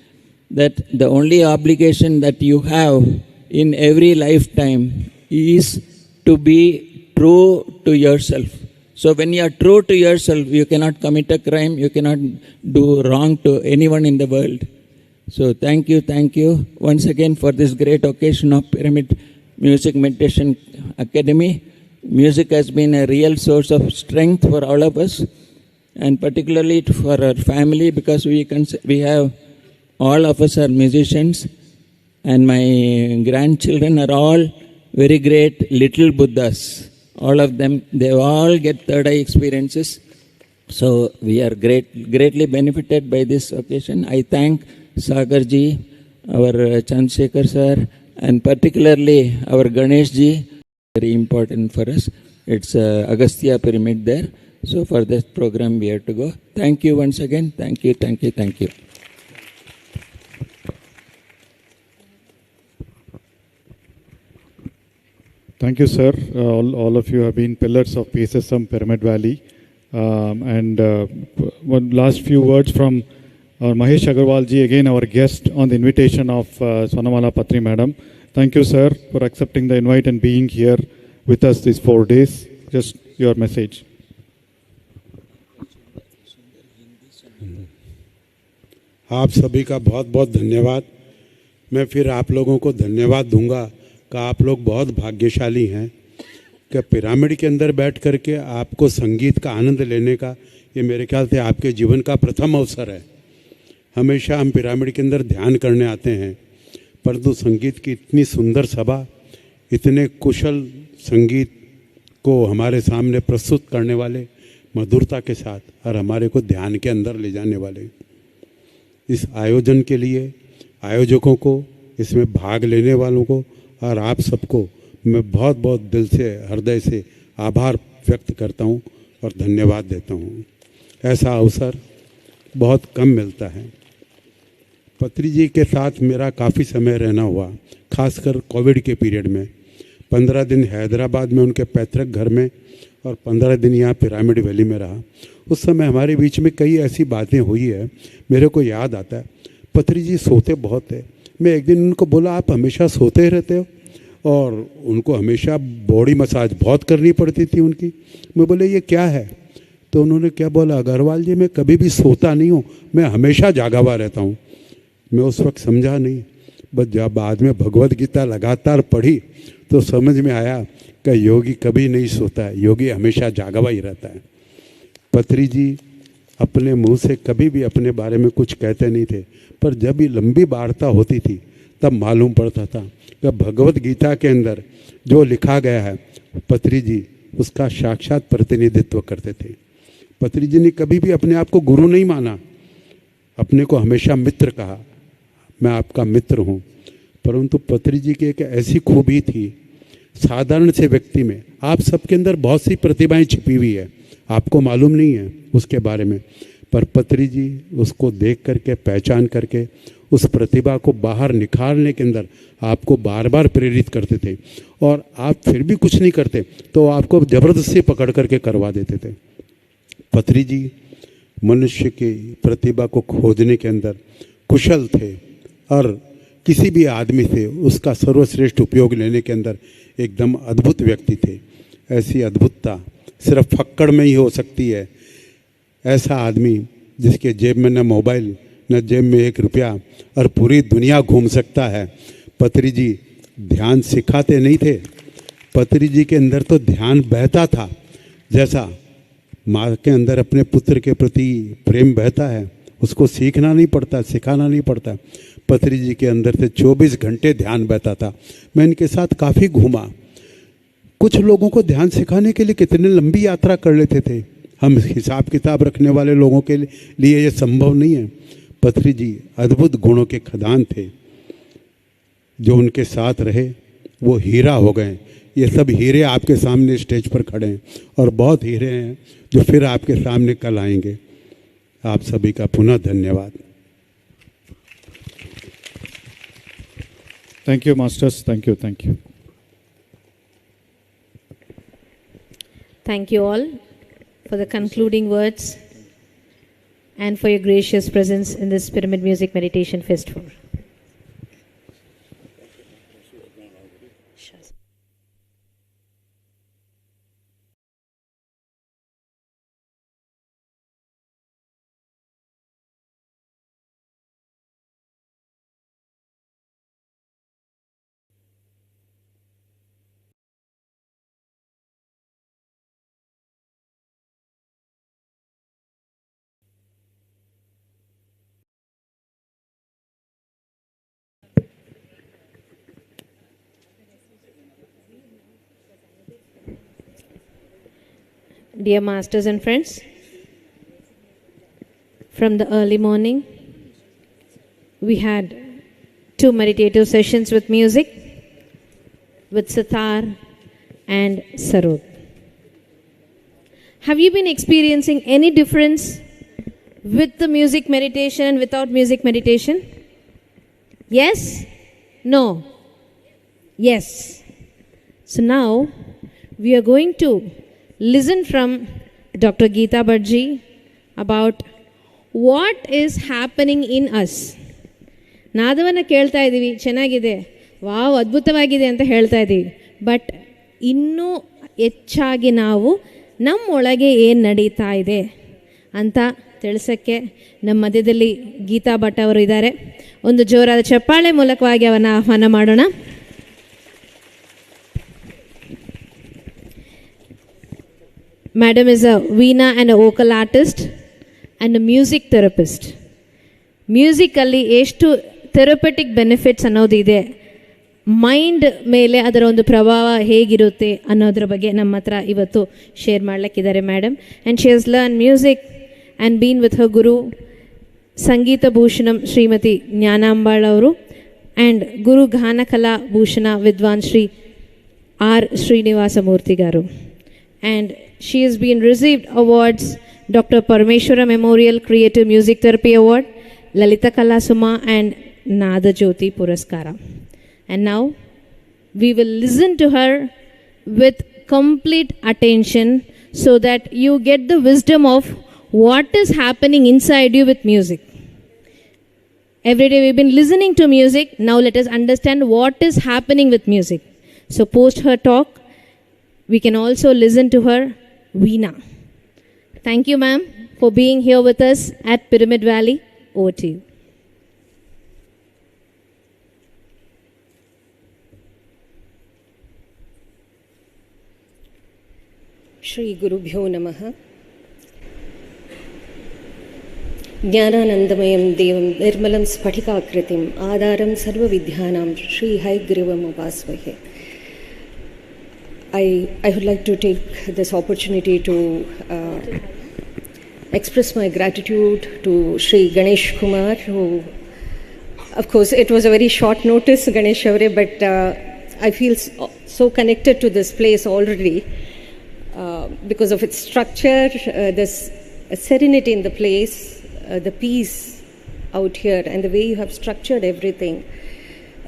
that the only obligation that you have in every lifetime is to be true to yourself. So when you are true to yourself, you cannot commit a crime, you cannot do wrong to anyone in the world. So thank you once again for this great occasion of Pyramid Music Meditation Academy. Music has been a real source of strength for all of us, and particularly for our family, because we have, all of us are musicians, and my grandchildren are all very great little Buddhas. All of them, they all get third eye experiences. So we are greatly benefited by this occasion. I thank Sagarji, our Chandrasekhar sir, and particularly our Ganeshji. Very important for us. It's Agastya Pyramid there. So for this program we have to go. Thank you once again. Thank you. Thank you, sir. All of you have been pillars of PSSM Pyramid Valley. One last few words from Mahesh Agarwal ji, again our guest on the invitation of Swanamala Patri madam. Thank you, sir, for accepting the invite and being here with us these 4 days. Just your message. आप सभी का बहुत बहुत धन्यवाद. मैं फिर आप लोगों को धन्यवाद दूंगा कि आप लोग बहुत भाग्यशाली हैं कि पिरामिड के अंदर बैठ करके आपको संगीत का आनंद लेने का, ये मेरे ख्याल से आपके जीवन का प्रथम अवसर है. हमेशा हम पिरामिड के अंदर ध्यान करने आते हैं, परंतु संगीत की इतनी सुंदर सभा, इतने कुशल संगीत को हमारे सामने प्रस्तुत करने वाले, मधुरता के साथ और हमारे को ध्यान के अंदर ले जाने वाले, इस आयोजन के लिए आयोजकों को, इसमें भाग लेने वालों को और आप सबको मैं बहुत बहुत दिल से, हृदय से आभार व्यक्त करता हूं और धन्यवाद देता हूं. ऐसा अवसर बहुत कम मिलता है. पत्री जी के साथ मेरा काफ़ी समय रहना हुआ, खासकर कोविड के पीरियड में. 15 दिन हैदराबाद में उनके पैतृक घर में और 15 दिन यहाँ पिरामिड वैली में रहा. उस समय हमारे बीच में कई ऐसी बातें हुई है. मेरे को याद आता है पत्री जी सोते बहुत थे। मैं एक दिन उनको बोला, आप हमेशा सोते रहते हो? और उनको हमेशा बॉडी मसाज बहुत करनी पड़ती थी उनकी। मैं बोले ये क्या है? तो उन्होंने क्या बोला, अग्रवाल जी मैं कभी भी सोता नहीं हूँ, मैं हमेशा जागा हुआ रहता हूँ। मैं उस वक्त समझा नहीं, बस जब बाद में भगवद गीता लगातार पढ़ी तो समझ में आया कि योगी कभी नहीं सोता है, योगी हमेशा जागा हुआ ही रहता है। पत्री जी अपने मुंह से कभी भी अपने बारे में कुछ कहते नहीं थे, पर जब भी लंबी वार्ता होती थी तब मालूम पड़ता था कि भगवद गीता के अंदर जो लिखा गया है पत्री जी उसका साक्षात प्रतिनिधित्व करते थे। पत्री जी ने कभी भी अपने आप को गुरु नहीं माना, अपने को हमेशा मित्र कहा, मैं आपका मित्र हूँ। परंतु पत्री जी की एक ऐसी खूबी थी, साधारण से व्यक्ति में आप सबके अंदर बहुत सी प्रतिभाएं छिपी हुई है, आपको मालूम नहीं है उसके बारे में, पर पत्री जी उसको देख करके पहचान करके उस प्रतिभा को बाहर निखारने के अंदर आपको बार बार प्रेरित करते थे। और आप फिर भी कुछ नहीं करते तो आपको ज़बरदस्ती पकड़ करके करवा देते थे। पत्री जी मनुष्य की प्रतिभा को खोजने के अंदर कुशल थे और किसी भी आदमी से उसका सर्वश्रेष्ठ उपयोग लेने के अंदर एकदम अद्भुत व्यक्ति थे। ऐसी अद्भुतता सिर्फ फक्कड़ में ही हो सकती है। ऐसा आदमी जिसके जेब में न मोबाइल न जेब में 1 रुपया और पूरी दुनिया घूम सकता है। पत्री जी ध्यान सिखाते नहीं थे, पत्री जी के अंदर तो ध्यान बहता था। जैसा माँ के अंदर अपने पुत्र के प्रति प्रेम बहता है, उसको सीखना नहीं पड़ता, सिखाना नहीं पड़ता। पत्री जी के अंदर से 24 घंटे ध्यान बहता था। मैं इनके साथ काफ़ी घूमा। कुछ लोगों को ध्यान सिखाने के लिए कितने लंबी यात्रा कर लेते थे, हम हिसाब किताब रखने वाले लोगों के लिए ये संभव नहीं है। पत्री जी अद्भुत गुणों के खदान थे, जो उनके साथ रहे वो हीरा हो गए। ये सब हीरे आपके सामने स्टेज पर खड़े हैं और बहुत हीरे हैं जो फिर आपके सामने कल आएंगे। आप सभी का पुनः धन्यवाद। Thank you, Masters. Thank you. Thank you. Thank you all for the concluding words and for your gracious presence in this Pyramid Music Meditation Festival. Dear masters and friends, from the early morning, we had 2 meditative sessions with music, with sitar and sarod. Have you been experiencing any difference with the music meditation and without music meditation? Yes? No? Yes. So now, we are going to listen from Dr. Geeta Bhattji about what is happening in us. ನಾದವನ್ನು ಕೇಳ್ತಾ ಇದ್ದೀವಿ, ಚೆನ್ನಾಗಿದೆ, wow ಅದ್ಭುತವಾಗಿದೆ ಅಂತ ಹೇಳ್ತಾ ಇದ್ದೀವಿ. But ಇನ್ನೂ ಹೆಚ್ಚಾಗಿ ನಾವು ನಮ್ಮೊಳಗೆ ಏನು ನಡೀತಾ ಇದೆ ಅಂತ ತಿಳಿಸೋಕ್ಕೆ ನಮ್ಮ ಮಧ್ಯದಲ್ಲಿ ಗೀತಾ ಭಟ್ ಅವರು ಇದ್ದಾರೆ. ಒಂದು ಜೋರಾದ ಚಪ್ಪಾಳೆ ಮೂಲಕವಾಗಿ ಅವನ್ನ ಆಹ್ವಾನ ಮಾಡೋಣ. Madam is a Vina and a vocal artist and a music therapist. Musically ಎಷ್ಟು ಥೆರಪೆಟಿಕ್ ಬೆನಿಫಿಟ್ಸ್ ಅನ್ನೋದಿದೆ, ಮೈಂಡ್ ಮೇಲೆ ಅದರ ಒಂದು ಪ್ರಭಾವ ಹೇಗಿರುತ್ತೆ ಅನ್ನೋದ್ರ ಬಗ್ಗೆ ನಮ್ಮ ಹತ್ರ ಇವತ್ತು ಶೇರ್ ಮಾಡ್ಲಿಕ್ಕಿದ್ದಾರೆ madam. And she has learn music and been with her guru Sangeetha Bhushanam Shrimati Jnanambal ಅವರು and guru Ganakala Bhushana Vidwan Shri R Srinivasa Murthy garu. And she has been received awards, Dr. Parameshwara Memorial Creative Music Therapy Award, Lalita Kala Suma and Nada Jyoti Puraskara. And now we will listen to her with complete attention so that you get the wisdom of what is happening inside you with music. Every day we've been listening to music. Now let us understand what is happening with music. So post her talk, we can also listen to her Vina. Thank you, ma'am, for being here with us at Pyramid Valley. Over to you. Shri Gurubhyo Namaha. Jnananandamayam Devam Nirmalam Spatikakritim Adaram Sarva Vidyanam Shri Haigrivam Upasvahe. I would like to take this opportunity to express my gratitude to Shri Ganesh Kumar, who, of course, it was a very short notice, Ganesh Avare, but I feel so connected to this place already because of its structure, this serenity in the place, the peace out here, and the way you have structured everything.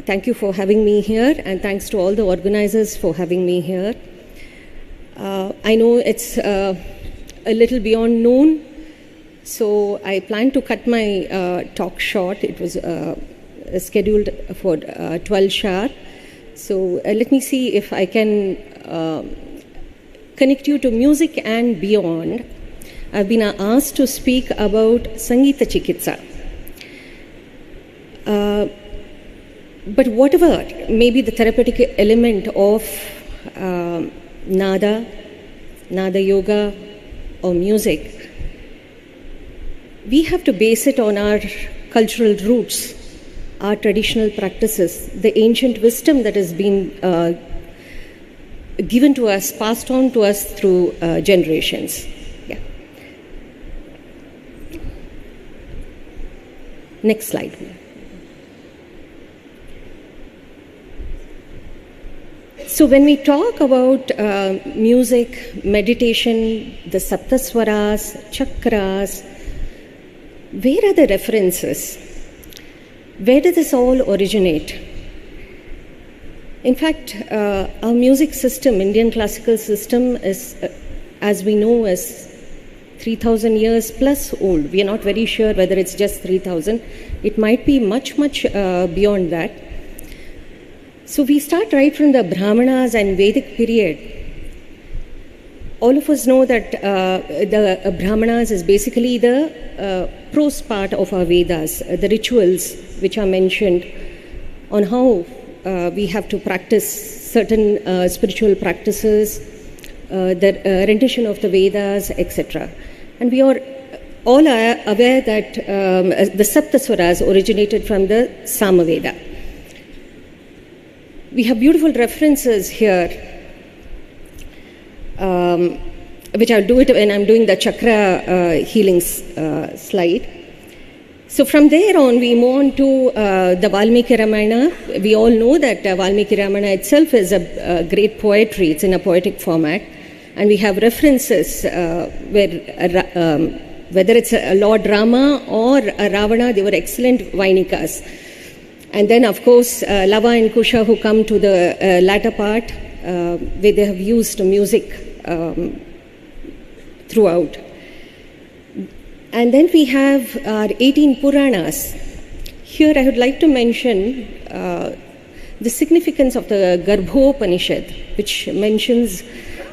Thank you for having me here, and thanks to all the organizers for having me here. I know it's a little beyond noon, so I plan to cut my talk short. It was scheduled for 12 sharp. So let me see if I can connect you to music and beyond. I've been asked to speak about Sangeeta Chikitsa. But whatever may be the therapeutic element of Nada yoga or music, we have to base it on our cultural roots, our traditional practices, the ancient wisdom that has been given to us, passed on to us through generations. Yeah. Next slide. So when we talk about music, meditation, the saptaswaras, chakras, where are the references? Where did this all originate? In fact, our music system, Indian classical system, is, as we know, is 3,000 years plus old. We are not very sure whether it's just 3,000. It might be much, much beyond that. So we start right from the Brahmanas and Vedic period. All of us know that the Brahmanas is basically the prose part of our Vedas, the rituals which are mentioned on how we have to practice certain spiritual practices, the rendition of the Vedas, etc. And we are all aware that the Saptaswaras originated from the Samaveda. We have beautiful references here, which I'll do it when I'm doing the chakra healing slide. So from there on, we move on to the Valmiki Ramayana. We all know that Valmiki Ramayana itself is a great poetry. It's in a poetic format. And we have references where, whether it's Lord Rama or Ravana, they were excellent Vainikas. And then, of course, Lava and Kusha, who come to the latter part, where they have used music throughout. And then we have our 18 Puranas. Here I would like to mention the significance of the Garbhopanishad, which mentions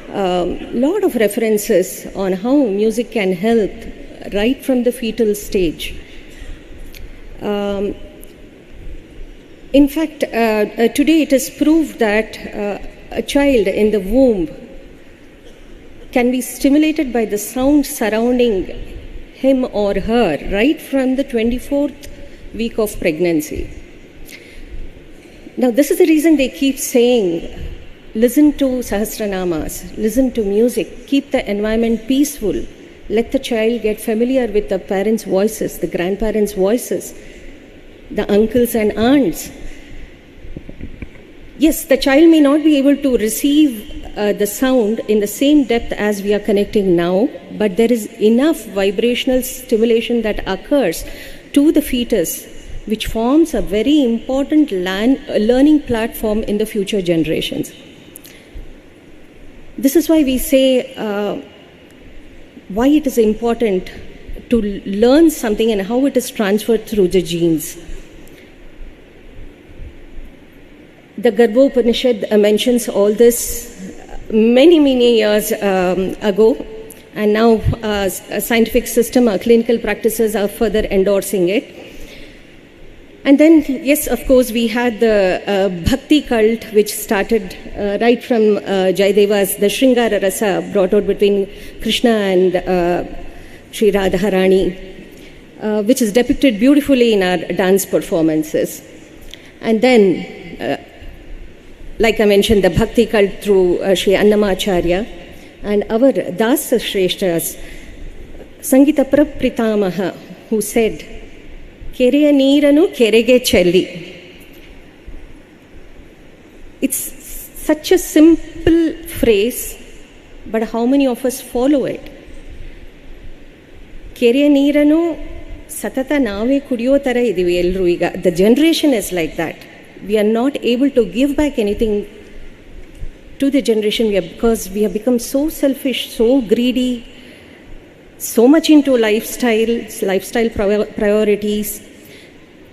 a lot of references on how music can help right from the fetal stage. In fact, today it is proved that a child in the womb can be stimulated by the sound surrounding him or her right from the 24th week of pregnancy. Now, this is the reason they keep saying, listen to Sahasranamas, listen to music, keep the environment peaceful, let the child get familiar with the parents' voices, the grandparents' voices, the uncles and aunts. Yes, the child may not be able to receive the sound in the same depth as we are connecting now, but there is enough vibrational stimulation that occurs to the fetus, which forms a very important learning platform in the future generations. This is why we say why it is important to learn something and how it is transferred through the genes. The Garbhopanishad mentions all this many years ago, and now a scientific system, our clinical practices are further endorsing it. And then, yes, of course, we had the Bhakti cult, which started right from Jayadeva's, the Shringara Rasa brought out between Krishna and Sri Radharani, which is depicted beautifully in our dance performances. And then, like I mentioned, the Bhakti cult through Sri Annamacharya, and our Dasa Shreshtas, Sangita Prapritamaha, who said, Kereya Neeranu Kerege Chelli. It's such a simple phrase, but how many of us follow it? Kereya Neeranu Satata Nave Kudiyo Tara Idivi Elru Iga. The generation is like that. We are not able to give back anything to the generation because we have become so selfish, so greedy, so much into lifestyle priorities.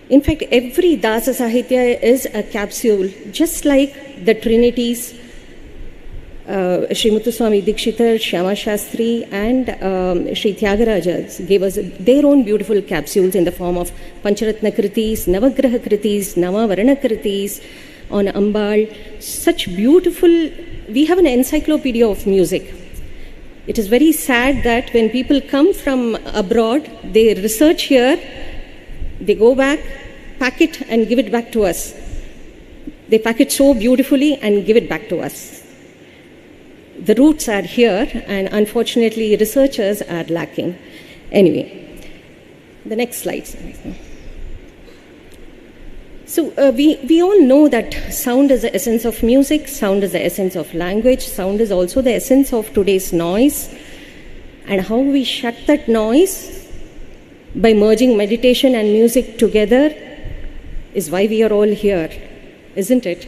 In fact, every Dasa Sahitya is a capsule, just like the Trinities, Sri Muthuswami Dikshitar, Shyama Shastri, and Sri Tyagaraja gave us their own beautiful capsules in the form of Pancharatna Kritis, Navagraha Kritis, Navavarana Kritis, on Ambal. Such beautiful, we have an encyclopedia of music. It is very sad that when people come from abroad, they research here, they go back, pack it and give it back to us. They pack it so beautifully and give it back to us. The roots are here, and unfortunately researchers are lacking. Anyway, the next slide. So we all know that sound is the essence of music, sound is the essence of language, sound is also the essence of today's noise. And how we shut that noise by merging meditation and music together is why we are all here, isn't it?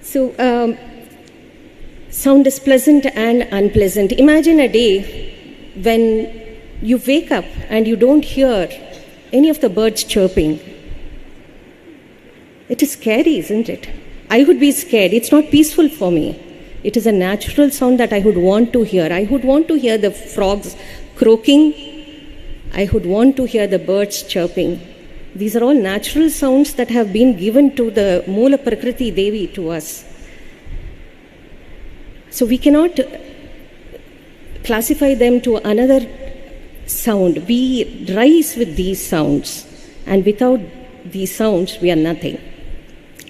So sound is pleasant and unpleasant. Imagine a day when you wake up and you don't hear any of the birds chirping. It is scary, isn't it? I would be scared. It's not peaceful for me. It is a natural sound that I would want to hear. I would want to hear the frogs croaking. I would want to hear the birds chirping. These are all natural sounds that have been given to the Moola Prakriti Devi to us. So we cannot classify them to another sound. We rise with these sounds, and without these sounds, we are nothing.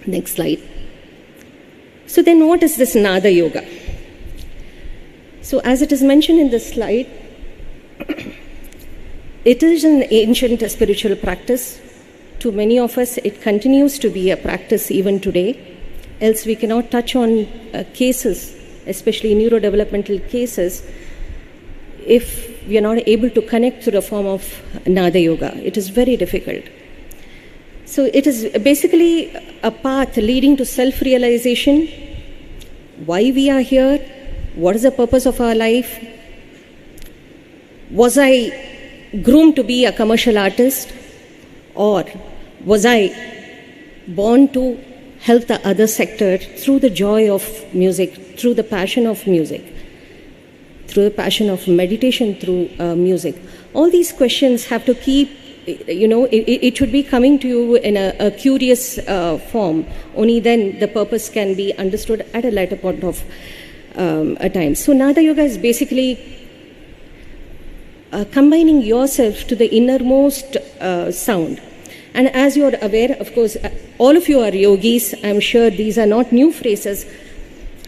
Next slide. So then what is this Nada Yoga? So as it is mentioned in this slide, it is an ancient spiritual practice. To many of us, it continues to be a practice even today. Else we cannot touch on cases, especially neurodevelopmental cases, if we are not able to connect through the form of Nada Yoga. It is very difficult. So it is basically a path leading to self-realization, why we are here, what is the purpose of our life, was I groomed to be a commercial artist, or was I born to help the other sector through the joy of music, through the passion of music, through the passion of meditation through music. All these questions have to keep, it should be coming to you in a curious form. Only then the purpose can be understood at a later point of a time. So Nada Yoga is basically combining yourself to the innermost sound. And as you are aware, of course, all of you are yogis. I'm sure these are not new phrases.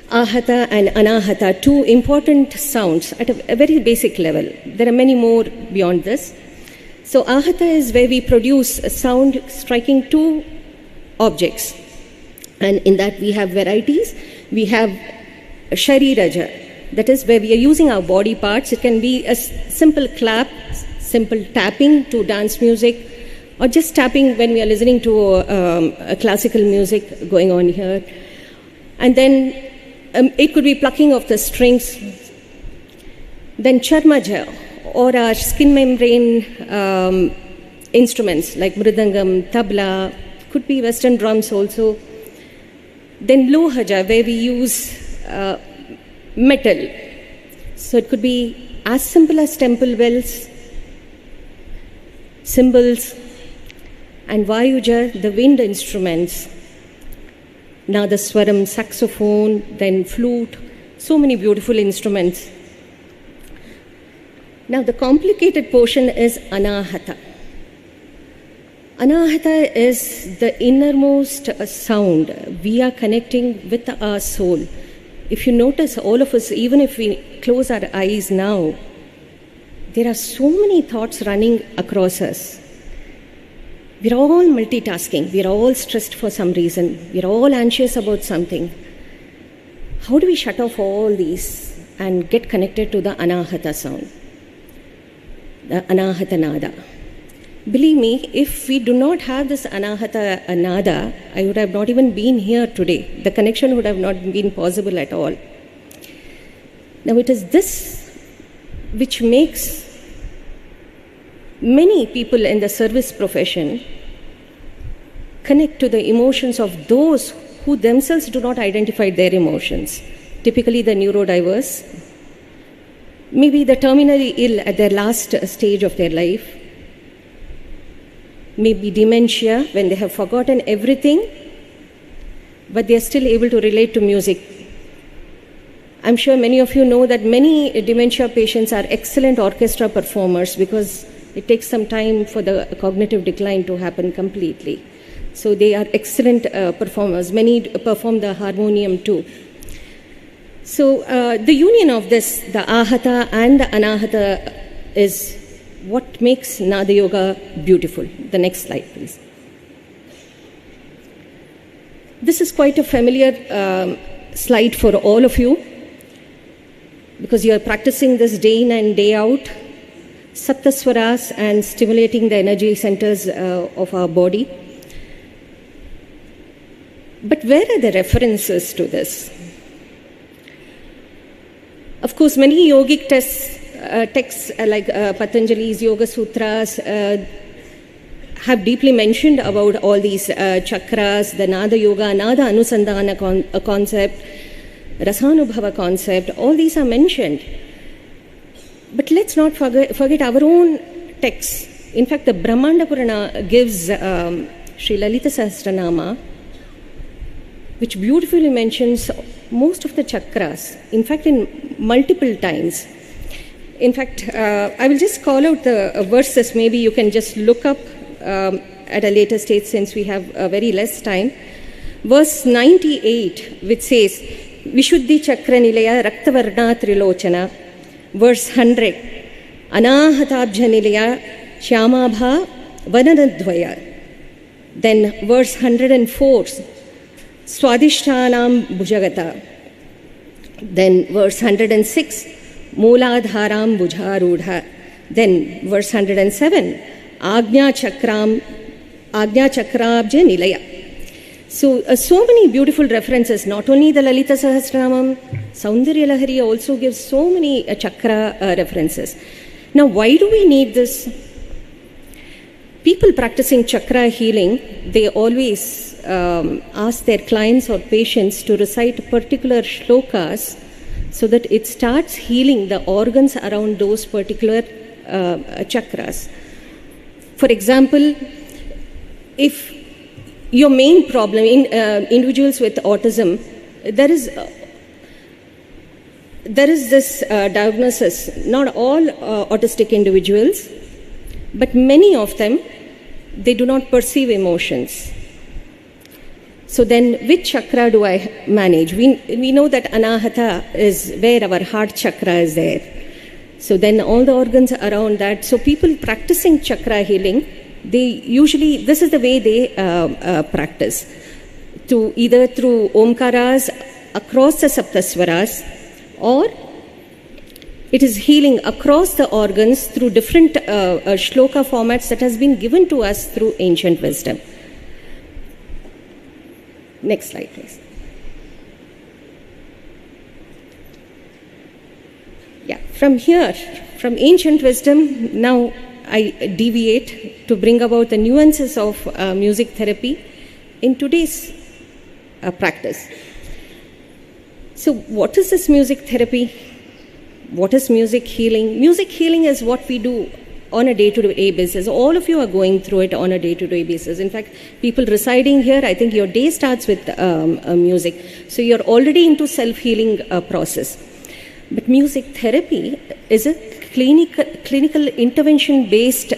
Ahata and Anahata, two important sounds at a very basic level. There are many more beyond this. So Ahata is where we produce a sound striking two objects. And in that we have varieties. We have Shariraja, that is where we are using our body parts. It can be a simple clap, simple tapping to dance music, or just tapping when we are listening to a classical music going on here. And then it could be plucking of the strings. Then charmaja, or our skin membrane instruments like mridangam, tabla, could be Western drums also. Then lohaja, where we use metal. So it could be as simple as temple bells, cymbals, and vayuja, the wind instruments. Nadaswaram, saxophone, then flute, so many beautiful instruments. Now the complicated portion is anahata. Anahata is the innermost sound. We are connecting with our soul. If you notice, all of us, even if we close our eyes now, there are so many thoughts running across us. We're all multitasking. We're all stressed for some reason. We're all anxious about something. How do we shut off all these and get connected to the anahata sound? The anahata nada. Believe me, if we do not have this anahata nada, I would have not even been here today. The connection would have not been possible at all. Now it is this which makes many people in the service profession connect to the emotions of those who themselves do not identify their emotions. Typically the neurodiverse, maybe the terminally ill at their last stage of their life, maybe dementia when they have forgotten everything, but they are still able to relate to music. I'm sure many of you know that many dementia patients are excellent orchestra performers because it takes some time for the cognitive decline to happen completely. So they are excellent performers. Many perform the harmonium too. So the union of this, the ahata and the anahata, is what makes Nada Yoga beautiful. The next slide, please. This is quite a familiar slide for all of you because you are practicing this day in and day out. Saptaswaras and stimulating the energy centers of our body. But where are the references to this? Of course, many yogic texts like Patanjali's Yoga Sutras have deeply mentioned about all these chakras, the Nada Yoga, Nada Anusandhana concept, Rasanubhava concept, all these are mentioned. But let's not forget our own texts. In fact, the Brahmanda Purana gives Sri Lalita Sahasranama, which beautifully mentions most of the chakras, in fact, in multiple times. In fact, I will just call out the verses. Maybe you can just look up at a later stage since we have very less time. Verse 98, which says, Vishuddhi Chakra Nilaya Raktavarna Trilochana. Verse 100, Anahatabhya Nilaya Shyamabha Vanadadvaya. Then verse 104, Swadishtanam Bhujagata. Then verse 106, Mooladharam Bhujarudha. Then verse 107, Agnya Chakrabhya Nilaya. So many beautiful references, not only the Lalita Sahasranamam, Saundarya Lahari also gives so many chakra references. Now, why do we need this? People practicing chakra healing, they always ask their clients or patients to recite particular shlokas so that it starts healing the organs around those particular chakras. For example, if your main problem in individuals with autism, there is this diagnosis. Not all autistic individuals, but many of them, they do not perceive emotions. So then, which chakra do I manage? We know that anahata is where our heart chakra is there. So then all the organs around that. So people practicing chakra healing, they usually, this is the way they practice. To either through omkaras across the saptaswaras, or it is healing across the organs through different shloka formats that has been given to us through ancient wisdom. Next slide, please. Yeah. From here, from ancient wisdom, now I deviate to bring about the nuances of music therapy in today's practice. So what is this music therapy? What is music healing? Music healing is what we do on a day-to-day basis. All of you are going through it on a day-to-day basis. In fact, people residing here, I think your day starts with music. So you're already into self-healing process. But music therapy is a clinical intervention-based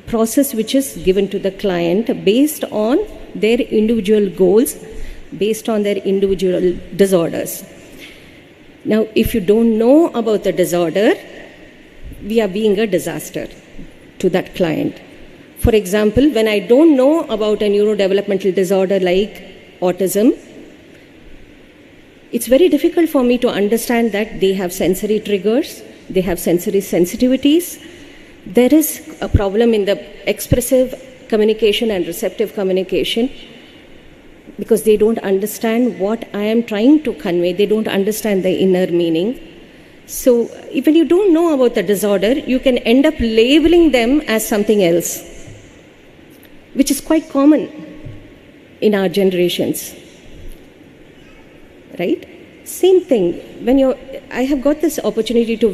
process which is given to the client based on their individual goals, based on their individual disorders. Now, if you don't know about the disorder, we are being a disaster to that client. For example, when I don't know about a neurodevelopmental disorder like autism, it's very difficult for me to understand that they have sensory triggers, they have sensory sensitivities. There is a problem in the expressive communication and receptive communication because they don't understand what I am trying to convey. They don't understand the inner meaning. So when you don't know about the disorder, you can end up labeling them as something else, which is quite common in our generations. Right? Same thing. I have got this opportunity to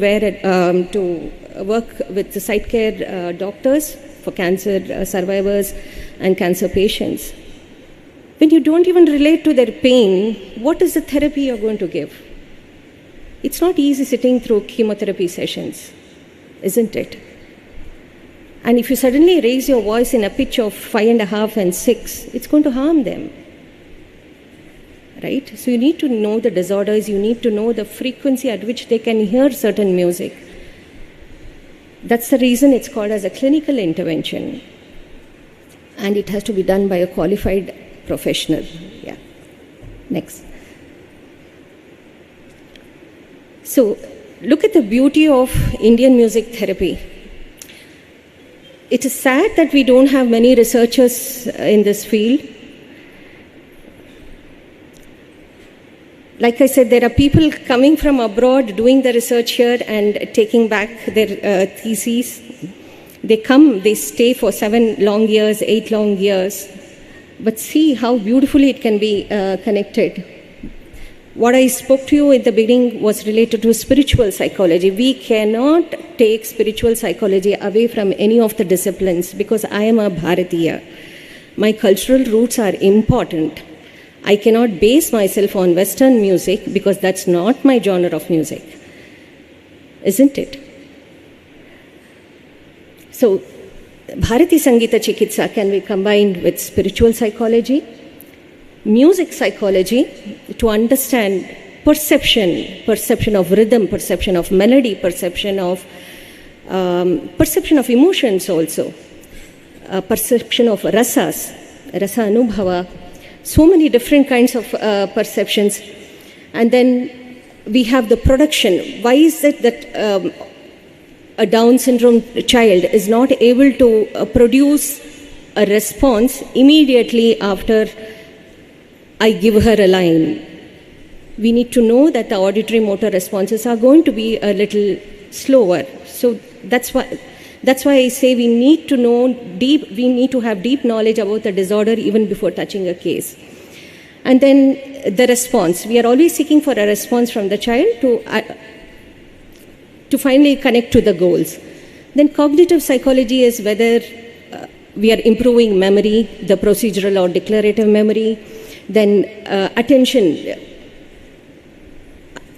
work with the site care doctors for cancer survivors and cancer patients. When you don't even relate to their pain, what is the therapy you're going to give? It's not easy sitting through chemotherapy sessions, isn't it? And if you suddenly raise your voice in a pitch of 5.5 and 6, it's going to harm them. Right? So you need to know the disorders, you need to know the frequency at which they can hear certain music. That's the reason it's called as a clinical intervention. And it has to be done by a qualified professional. Yeah. Next. So look at the beauty of Indian music therapy. It is sad that we don't have many researchers in this field. Like I said, there are people coming from abroad doing the research here and taking back their theses. They come, they stay for 7 long years, 8 long years. But see how beautifully it can be connected. What I spoke to you at the beginning was related to spiritual psychology. We cannot take spiritual psychology away from any of the disciplines because I am a Bharatiya. My cultural roots are important. I cannot base myself on Western music because that's not my genre of music, isn't it? So, Bharati Sangita Chikitsa can be combined with spiritual psychology, music psychology to understand perception of rhythm, perception of melody, perception of emotions also, perception of rasas, rasa anubhava. So many different kinds of perceptions. And then we have the production. Why is it that a Down syndrome child is not able to produce a response immediately after I give her a line? We need to know that the auditory motor responses are going to be a little slower. So that's why I say we need to have deep knowledge about the disorder even before touching a case. And then the response. We are always seeking for a response from the child to finally connect to the goals. Then cognitive psychology is whether we are improving memory, the procedural or declarative memory. Then attention.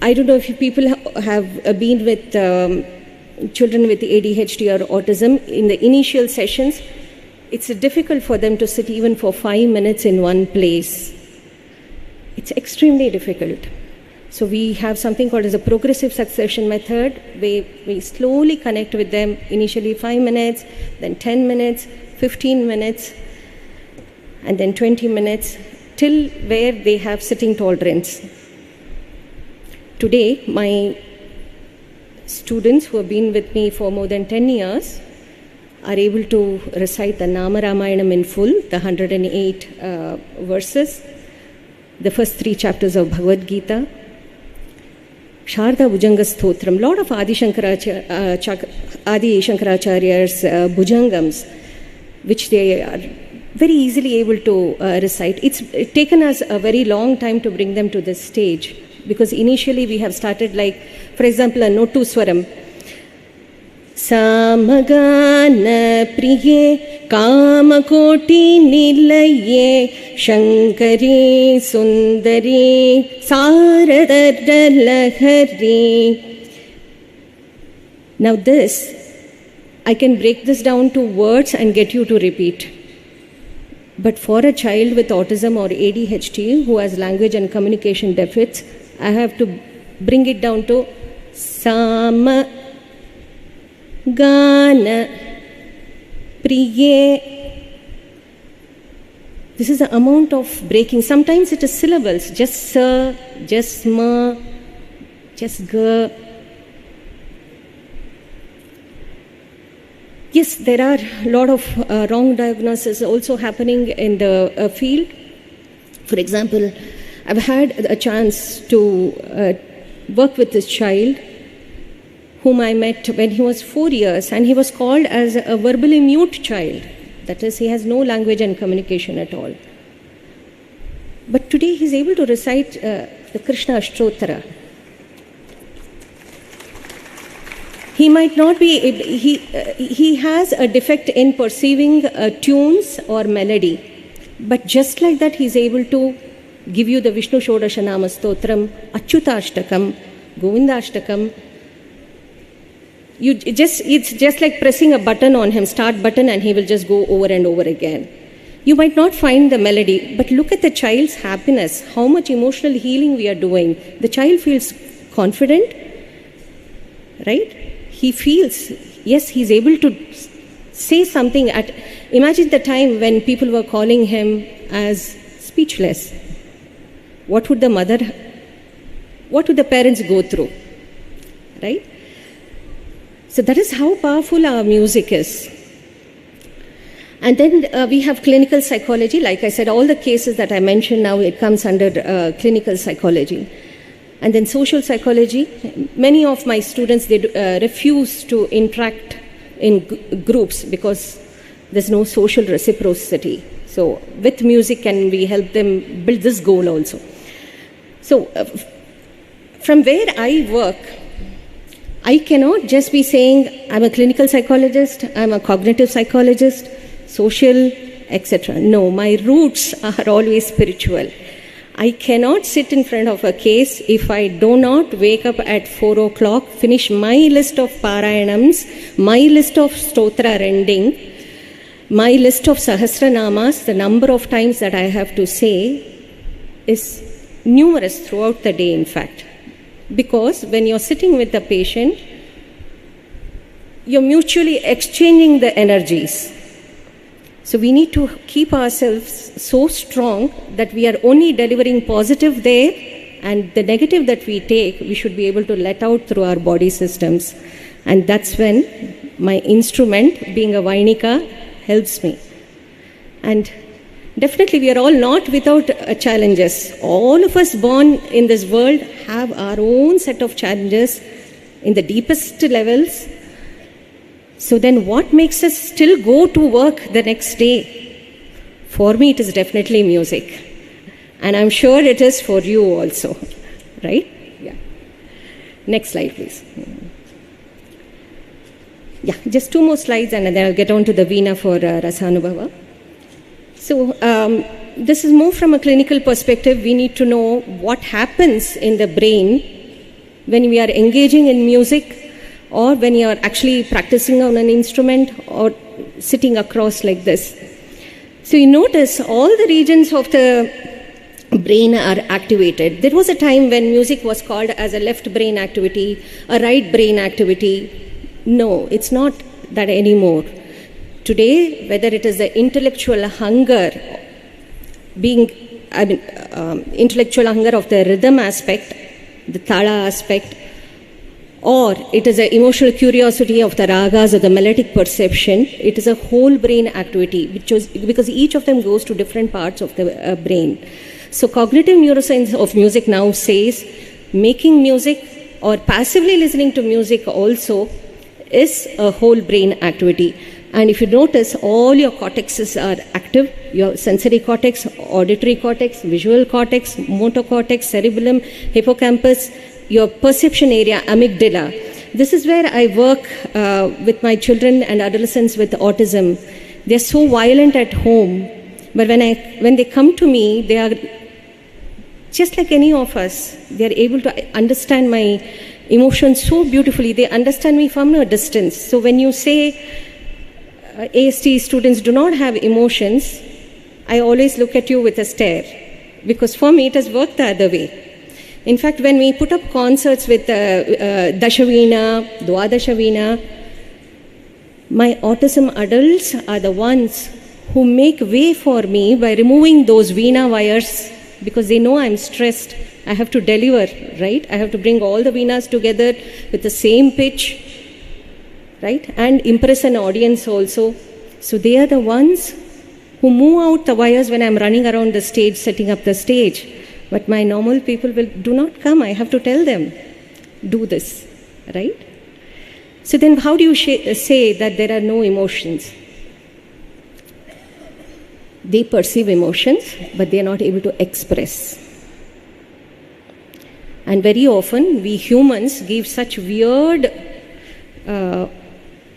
I don't know if people have been with children with ADHD or autism. In the initial sessions, it's difficult for them to sit even for 5 minutes in one place. It's extremely difficult. So we have something called as a progressive succession method, where we slowly connect with them, initially 5 minutes, then 10 minutes, 15 minutes, and then 20 minutes, till where they have sitting tolerance. Today, my students who have been with me for more than 10 years are able to recite the Nama Ramayanam in full, the 108 verses, the first 3 chapters of Bhagavad Gita. Sharda Bhujanga Stotram, lot of Adi Shankaracharya's Bhujangams, which they are very easily able to recite. It's taken us a very long time to bring them to this stage, because initially we have started like, for example, a Notu Swaram. Samagana Priye Kamakoti Nilaye Shankari Sundari Saradadalahari. Now this, I can break this down to words and get you to repeat. But for a child with autism or ADHD who has language and communication deficits, I have to bring it down to Sama Gana Priye. This is the amount of breaking. Sometimes it is syllables, just sa, just ma, just ga. Yes, there are a lot of wrong diagnoses also happening in the field. For example, I've had a chance to work with this child whom I met when he was 4 years, and he was called as a verbally mute child. That is, he has no language and communication at all. But today he's able to recite the Krishna Ashtotara. He might not be, he has a defect in perceiving tunes or melody. But just like that, he's able to give you the Vishnu Shodashanama Stotram, Achyutashtakam, Govindashtakam. It's just like pressing a button on him, start button, and he will just go over and over again. You might not find the melody, but look at the child's happiness, how much emotional healing we are doing. The child feels confident, right? He feels, yes, he's able to say something. Imagine the time when people were calling him as speechless. What would the parents go through, right? So that is how powerful our music is. And then we have clinical psychology. Like I said, all the cases that I mentioned now, it comes under clinical psychology. And then social psychology. Many of my students, they refuse to interact in groups because there's no social reciprocity. So with music, can we help them build this goal also? So from where I work, I cannot just be saying I'm a clinical psychologist, I'm a cognitive psychologist, social, etc. No, my roots are always spiritual. I cannot sit in front of a case if I do not wake up at 4 o'clock, finish my list of Parayanams, my list of Stotra rending, my list of Sahasranamas. The number of times that I have to say is numerous throughout the day, in fact. Because when you're sitting with the patient, you're mutually exchanging the energies. So we need to keep ourselves so strong that we are only delivering positive there, and the negative that we take, we should be able to let out through our body systems. And that's when my instrument, being a Vainika, helps me. And definitely we are all not without challenges. All of us born in this world have our own set of challenges in the deepest levels. So then what makes us still go to work the next day? For me, it is definitely music. And I'm sure it is for you also, right? Yeah. Next slide, please. Yeah, just 2 more slides and then I'll get on to the Vina for Rasanubhava. So this is more from a clinical perspective. We need to know what happens in the brain when we are engaging in music, or when you are actually practicing on an instrument or sitting across like this. So you notice all the regions of the brain are activated. There was a time when music was called as a left brain activity, a right brain activity. No, it's not that anymore. Today, whether it is the intellectual hunger, intellectual hunger of the rhythm aspect, the thala aspect, or it is an emotional curiosity of the ragas or the melodic perception, it is a whole brain activity, because each of them goes to different parts of the brain. So cognitive neuroscience of music now says making music or passively listening to music also is a whole brain activity. And if you notice, all your cortexes are active, your sensory cortex, auditory cortex, visual cortex, motor cortex, cerebellum, hippocampus, your perception area, amygdala. This is where I work with my children and adolescents with autism. They're so violent at home, but when they come to me, they are just like any of us. They are able to understand my emotions so beautifully. They understand me from a distance. So when you say AST students do not have emotions, I always look at you with a stare, because for me it has worked the other way. In fact, when we put up concerts with Dashavina, Dwadashavina, my autism adults are the ones who make way for me by removing those Vina wires, because they know I'm stressed. I have to deliver, right? I have to bring all the Vinas together with the same pitch, right? And impress an audience also. So they are the ones who move out the wires when I'm running around the stage, setting up the stage. But my normal people do not come. I have to tell them, do this, right? So then how do you say that there are no emotions? They perceive emotions, but they are not able to express. And very often, we humans give such weird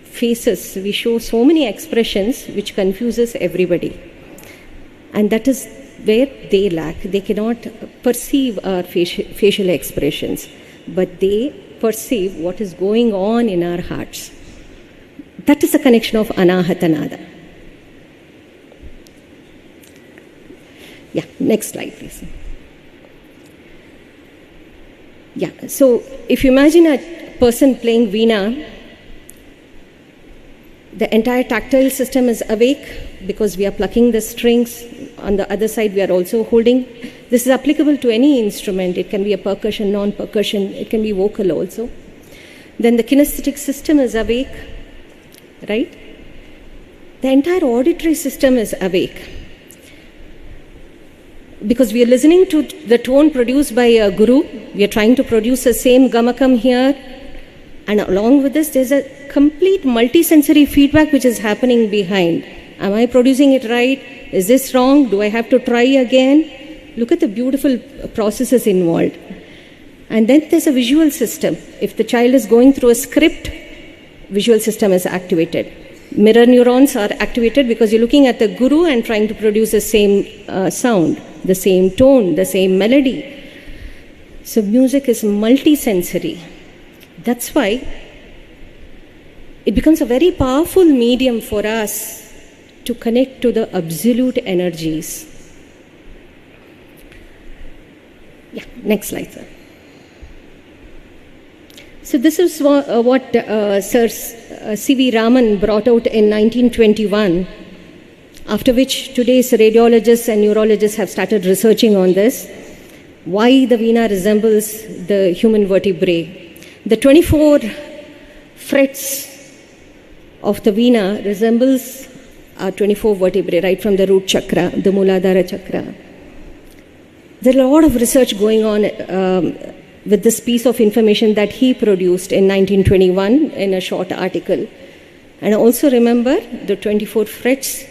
faces. We show so many expressions which confuses everybody. And that is where they lack. They cannot perceive our facial expressions, but they perceive what is going on in our hearts. That is the connection of Anahatanada. Yeah, next slide, please. Yeah, so if you imagine a person playing Vina, the entire tactile system is awake because we are plucking the strings. On the other side, we are also holding. This is applicable to any instrument. It can be a percussion, non-percussion. It can be vocal also. Then the kinesthetic system is awake, right? The entire auditory system is awake, because we are listening to the tone produced by a guru. We are trying to produce the same gamakam here. And along with this, there's a complete multisensory feedback which is happening behind. Am I producing it right? Is this wrong? Do I have to try again? Look at the beautiful processes involved. And then there's a visual system. If the child is going through a script, visual system is activated. Mirror neurons are activated because you're looking at the guru and trying to produce the same sound, the same tone, the same melody. So music is multisensory. That's why it becomes a very powerful medium for us to connect to the absolute energies. Yeah, next slide, sir. So this is what Sir C.V. Raman brought out in 1921, after which today's radiologists and neurologists have started researching on this, why the Vina resembles the human vertebrae. The 24 frets of the Vina resembles our 24 vertebrae, right from the root chakra, the Muladhara chakra. There are a lot of research going on with this piece of information that he produced in 1921 in a short article. And also remember, the 24 frets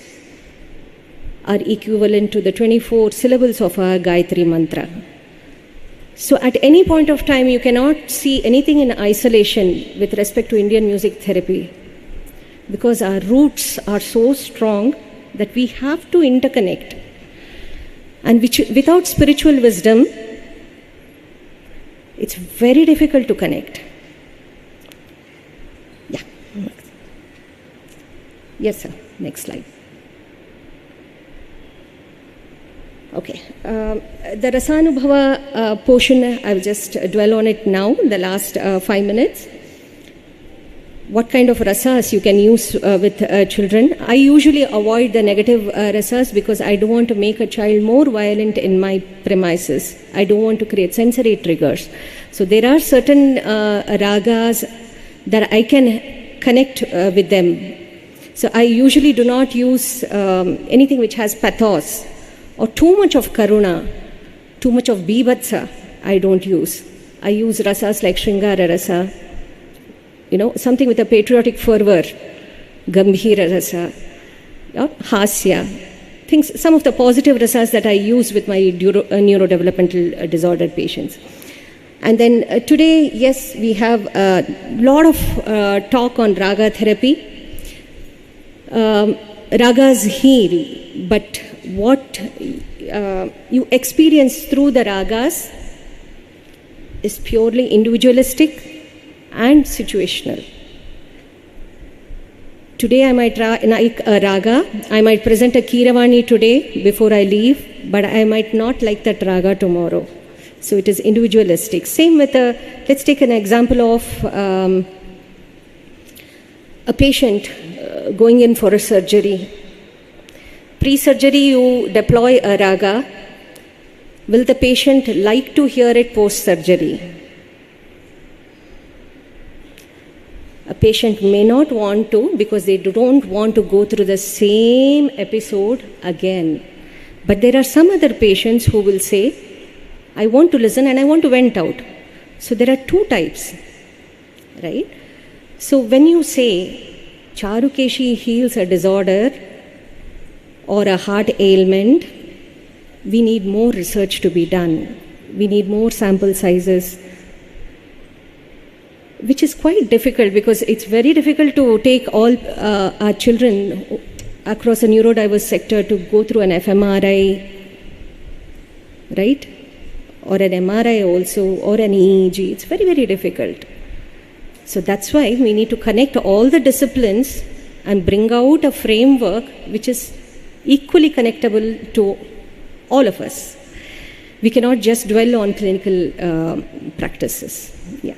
are equivalent to the 24 syllables of our Gayatri mantra. So at any point of time, you cannot see anything in isolation with respect to Indian music therapy, because our roots are so strong that we have to interconnect. And without spiritual wisdom, it's very difficult to connect. Yeah. Yes, sir. Next slide. Okay. The Rasanubhava portion, I'll just dwell on it now, the last 5 minutes. What kind of rasas you can use with children. I usually avoid the negative rasas because I don't want to make a child more violent in my premises. I don't want to create sensory triggers. So there are certain ragas that I can connect with them. So I usually do not use anything which has pathos or too much of karuna, too much of bibhatsa. I don't use. I use rasas like Shringara rasa, something with a patriotic fervor, Gambhira rasa, Hasya, things, some of the positive rasas that I use with my neurodevelopmental disordered patients. And then today, yes, we have a lot of talk on raga therapy. Ragas heal, but what you experience through the ragas is purely individualistic and situational. Today I might like a raga, I might present a Kiravani today before I leave, but I might not like that raga tomorrow. So it is individualistic. Same with let's take an example of a patient going in for a surgery. Pre-surgery you deploy a raga. Will the patient like to hear it post-surgery? A patient may not want to because they don't want to go through the same episode again. But there are some other patients who will say, I want to listen and I want to vent out. So there are two types, right? So when you say Charukeshi heals a disorder or a heart ailment, we need more research to be done. We need more sample sizes, which is quite difficult because it's very difficult to take all our children across a neurodiverse sector to go through an fMRI, right? Or an MRI also, or an EEG. It's very, very difficult. So that's why we need to connect all the disciplines and bring out a framework which is equally connectable to all of us. We cannot just dwell on clinical practices. Yeah.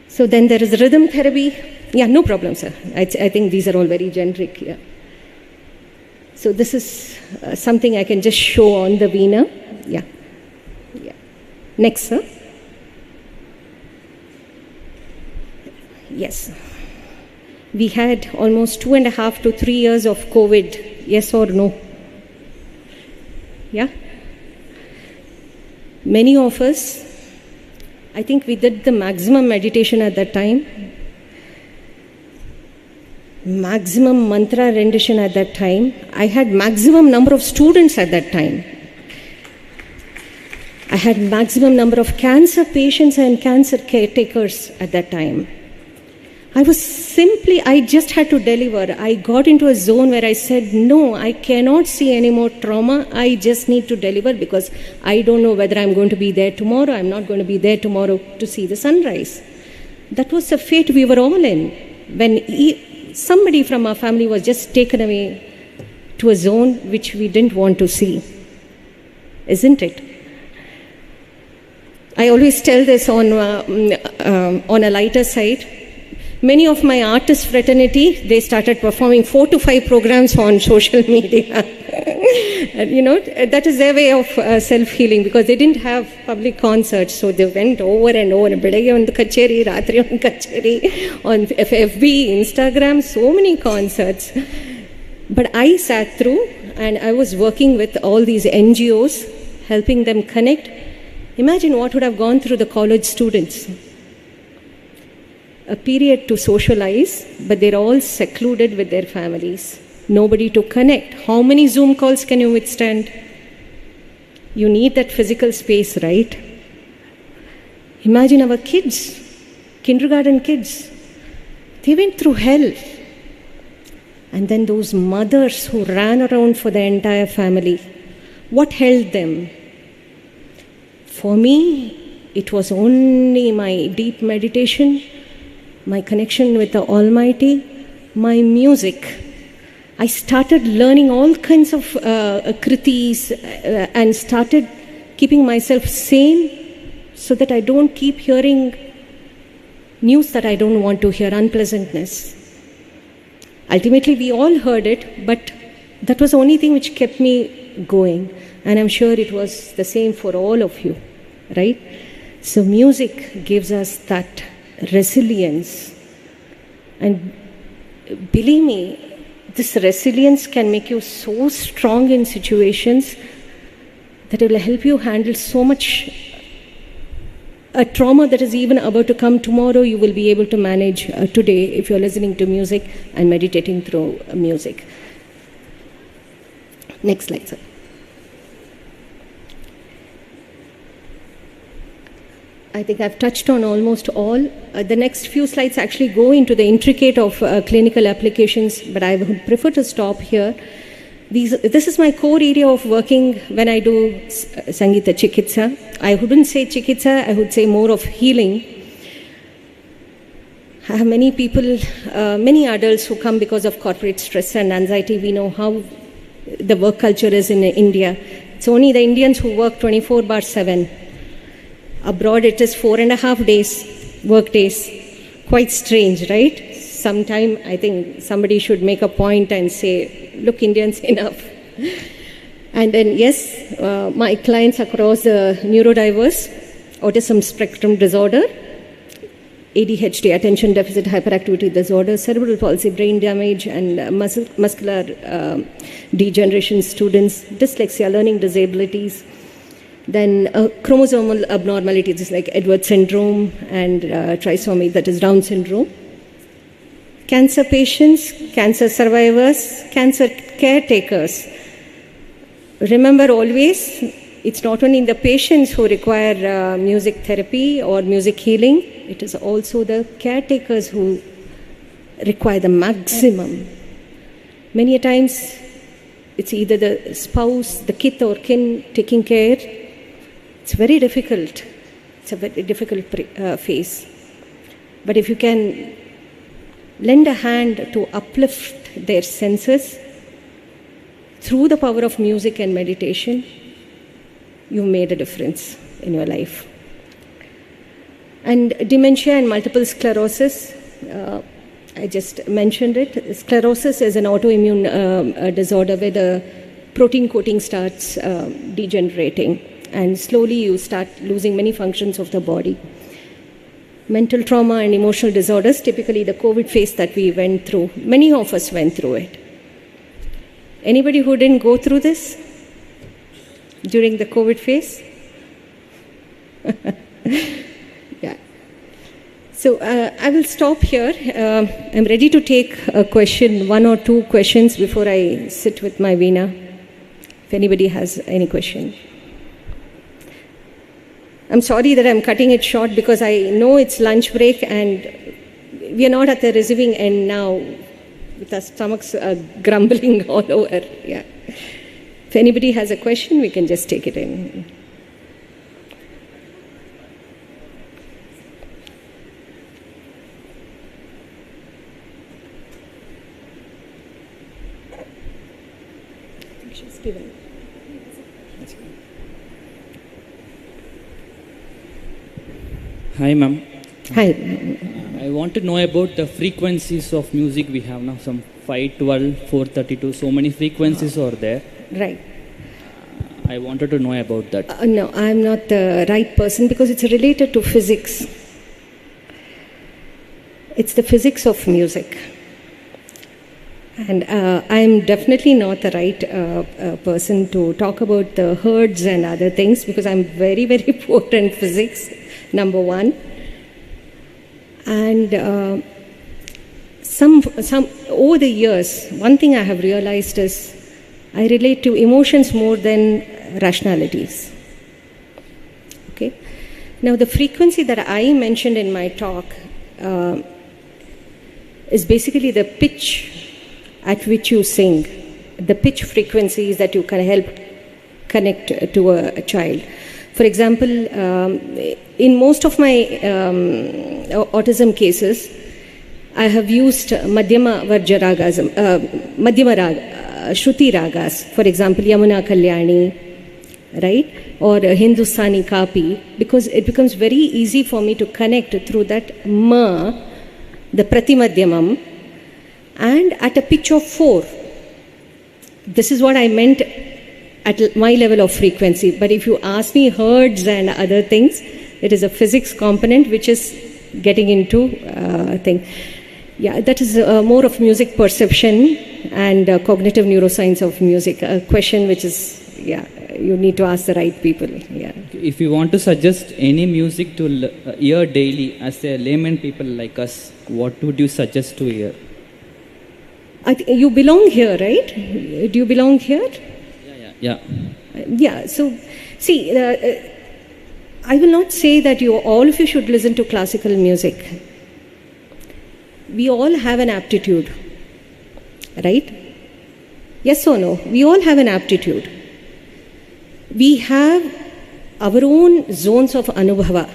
So then there is rhythm therapy. Yeah, no problem, sir. I think these are all very generic. Yeah. So this is something I can just show on the Vina. Yeah. Yeah. Next, sir. Yes. We had almost 2.5 to 3 years of COVID. Yes or no? Yeah. Many of us, I think we did the maximum meditation at that time. Maximum mantra rendition at that time. I had maximum number of students at that time. I had maximum number of cancer patients and cancer caretakers at that time. I just had to deliver. I got into a zone where I said, no, I cannot see any more trauma. I just need to deliver because I don't know whether I'm going to be there tomorrow. I'm not going to be there tomorrow to see the sunrise. That was the fate we were all in. When somebody from our family was just taken away to a zone which we didn't want to see. Isn't it? I always tell this on a lighter side. Many of my artist fraternity, they started performing 4 to 5 programs on social media. That is their way of self-healing because they didn't have public concerts. So they went over and over. Bedage on kacheri, ratri on kacheri, on FB, Instagram, so many concerts. But I sat through and I was working with all these NGOs, helping them connect. Imagine what would have gone through the college students. A period to socialize, but they're all secluded with their families. Nobody to connect. How many Zoom calls can you withstand? You need that physical space, right? Imagine our kids, kindergarten kids. They went through hell. And then those mothers who ran around for the entire family. What held them? For me, it was only my deep meditation, my connection with the Almighty, my music. I started learning all kinds of kritis and started keeping myself sane so that I don't keep hearing news that I don't want to hear, unpleasantness. Ultimately, we all heard it, but that was the only thing which kept me going. And I'm sure it was the same for all of you, right? So music gives us that resilience. And believe me, this resilience can make you so strong in situations that it will help you handle so much a trauma that is even about to come tomorrow, you will be able to manage today if you're listening to music and meditating through music. Next slide, sir. I think I've touched on almost all. The next few slides actually go into the intricate of clinical applications, but I would prefer to stop here. This is my core area of working when I do Sangita Chikitsa. I wouldn't say Chikitsa, I would say more of healing. I have many people, many adults who come because of corporate stress and anxiety. We know how the work culture is in India. It's only the Indians who work 24/7. Abroad it is 4.5 days, work days. Quite strange, right? Sometime I think somebody should make a point and say, look, Indians, enough. And then yes, my clients across the neurodiverse, autism spectrum disorder, ADHD, attention deficit hyperactivity disorder, cerebral palsy, brain damage, and muscular degeneration students, dyslexia, learning disabilities, then chromosomal abnormalities like Edwards syndrome and trisomy, that is Down syndrome. Cancer patients, cancer survivors, cancer caretakers. Remember always, it's not only the patients who require music therapy or music healing, it is also the caretakers who require the maximum. Many a times, it's either the spouse, the kith or kin taking care. It's very difficult. It's a very difficult phase. But if you can lend a hand to uplift their senses through the power of music and meditation, you made a difference in your life. And dementia and multiple sclerosis, I just mentioned it. Sclerosis is an autoimmune disorder where the protein coating starts degenerating, and slowly you start losing many functions of the body. Mental trauma and emotional disorders, typically the COVID phase that we went through, many of us went through it. Anybody who didn't go through this during the COVID phase? Yeah. So I will stop here. I'm ready to take a question, 1 or 2 questions before I sit with my Vina. If anybody has any question. I'm sorry that I'm cutting it short because I know it's lunch break and we are not at the receiving end now with our stomachs grumbling all over. Yeah. If anybody has a question, we can just take it in. She's given. Hi, ma'am. Hi. I want to know about the frequencies of music we have now. Some 512, 432, so many frequencies are there. Right. I wanted to know about that. No, I'm not the right person because it's related to physics. It's the physics of music. And I'm definitely not the right person to talk about the hertz and other things because I'm very, very poor in physics, number one. And some over the years, one thing I have realized is I relate to emotions more than rationalities. Okay. Now the frequency that I mentioned in my talk is basically the pitch at which you sing, the pitch frequencies that you can help connect to a child. For example, in most of my autism cases, I have used Madhyama Varja Ragas, Madhyama Raga, Shruti Ragas, for example, Yamuna Kalyani, right? Or Hindustani Kapi, because it becomes very easy for me to connect through that Ma, the Pratimadhyamam, and at a pitch of 4. This is what I meant at my level of frequency. But if you ask me hertz and other things, it is a physics component which is getting into thing. Yeah, that is more of music perception and cognitive neuroscience of music. A question which is, yeah, you need to ask the right people. Yeah. if you want to suggest any music to hear daily as a layman people like us, what would you suggest to hear? You belong here, right? Do you belong here? Yeah. Yeah, so see, I will not say that all of you should listen to classical music. We all have an aptitude, right? Yes or no? We all have an aptitude. We have our own zones of anubhava.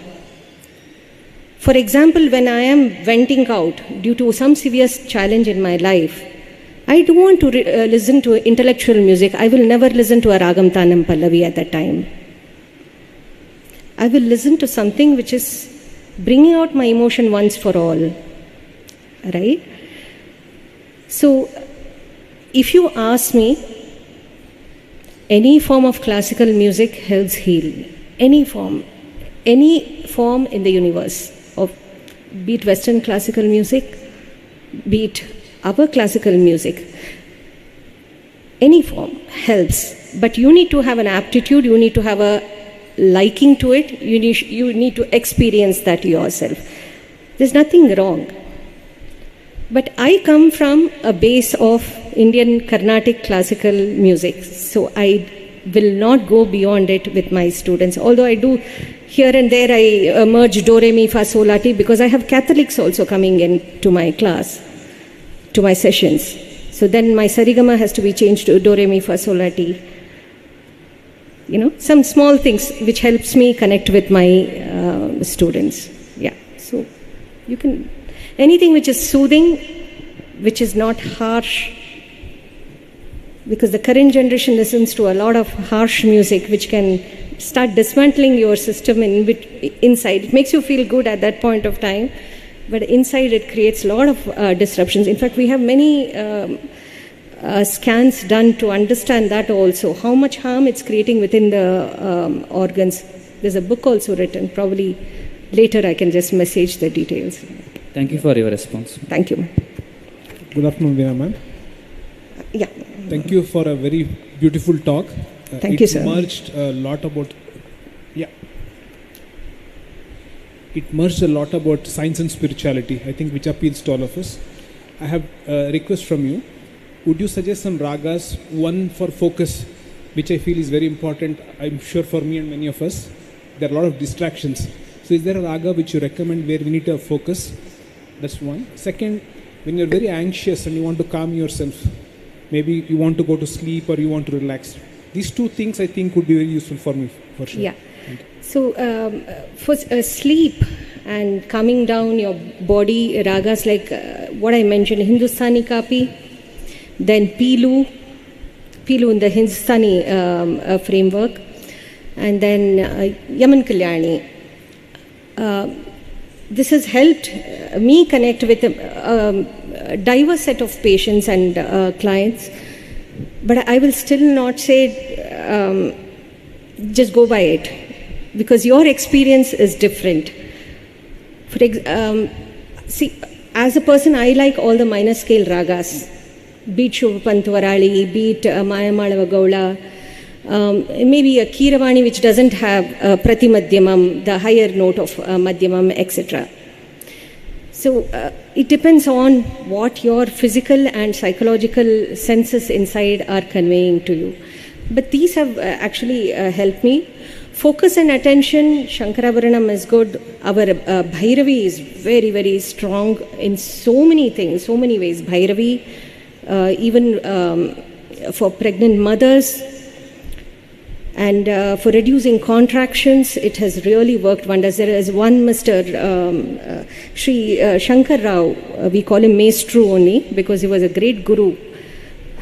For example, when I am venting out due to some severe challenge in my life, I don't want to listen to intellectual music. I will never listen to a Ragam Tanam Pallavi at that time. I will listen to something which is bringing out my emotion once for all. Right? So, if you ask me, any form of classical music helps heal. Any form in the universe, be it Western classical music, be it our classical music, any form helps. But you need to have an aptitude, you need to have a liking to it, you need to experience that yourself. There's nothing wrong. But I come from a base of Indian Carnatic classical music, so I will not go beyond it with my students. Although I do here and there, I merge do, re, mi, fa, sol, la, ti, because I have Catholics also coming in to my class, to my sessions. So then my sarigama has to be changed to do, re, mi, fa, sol, la, ti. You know, some small things which helps me connect with my students. Yeah, so you can, anything which is soothing, which is not harsh, because the current generation listens to a lot of harsh music which can start dismantling your system inside. It makes you feel good at that point of time, but inside it creates a lot of disruptions. In fact, we have many scans done to understand that also, how much harm it's creating within the organs. There's a book also written, probably later I can just message the details. Thank you for your response. Thank you. Good afternoon, Vina ma'am. Yeah. Thank you for a very beautiful talk. Thank you, sir. It merged a lot about science and spirituality, I think, which appeals to all of us. I have a request from you. Would you suggest some ragas, one for focus, which I feel is very important, I'm sure for me and many of us. There are a lot of distractions. So is there a raga which you recommend where we need to focus? That's one. Second, when you're very anxious and you want to calm yourself, maybe you want to go to sleep or you want to relax. These two things I think would be very useful for me, for sure. Yeah. So for sleep and calming down your body, ragas like what I mentioned, Hindustani Kapi, then Pilu in the Hindustani framework, and then Yaman Kalyani. This has helped me connect with a diverse set of patients and clients, but I will still not say just go by it, because your experience is different. See, as a person, I like all the minor scale ragas, be it Shubhapantwarali, be it Mayamalava Gaula, maybe a Kiravani which doesn't have Pratimadhyamam, the higher note of Madhyamam, etc. So it depends on what your physical and psychological senses inside are conveying to you. But these have actually helped me. Focus and attention, Shankarabharanam is good. Our Bhairavi is very, very strong in so many things, so many ways. Bhairavi, even for pregnant mothers, and for reducing contractions, it has really worked wonders. There is one Mr. Sri Shankar Rao, we call him Maestro only, because he was a great guru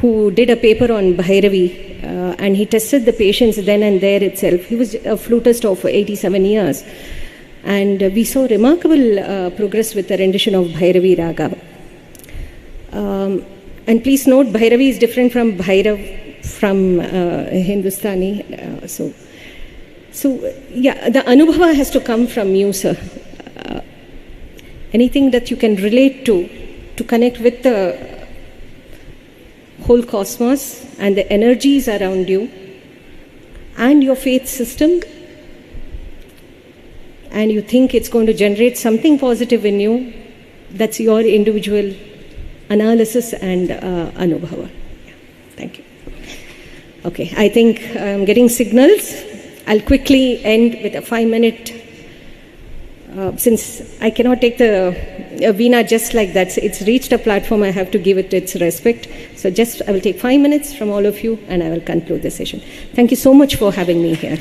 who did a paper on Bhairavi, and he tested the patients then and there itself. He was a flutist of 87 years, and we saw remarkable progress with the rendition of Bhairavi Raga. And please note, Bhairavi is different from Bhairav, from Hindustani. So yeah, the Anubhava has to come from you, sir. Anything that you can relate to connect with the whole cosmos and the energies around you and your faith system, and you think it's going to generate something positive in you, that's your individual analysis and anubhava. Yeah. Thank you. Okay, I think I'm getting signals. I'll quickly end with a 5-minute, since I cannot take the Vina just like that. It's reached a platform, I have to give it its respect. So I will take 5 minutes from all of you and I will conclude the session. Thank you so much for having me here.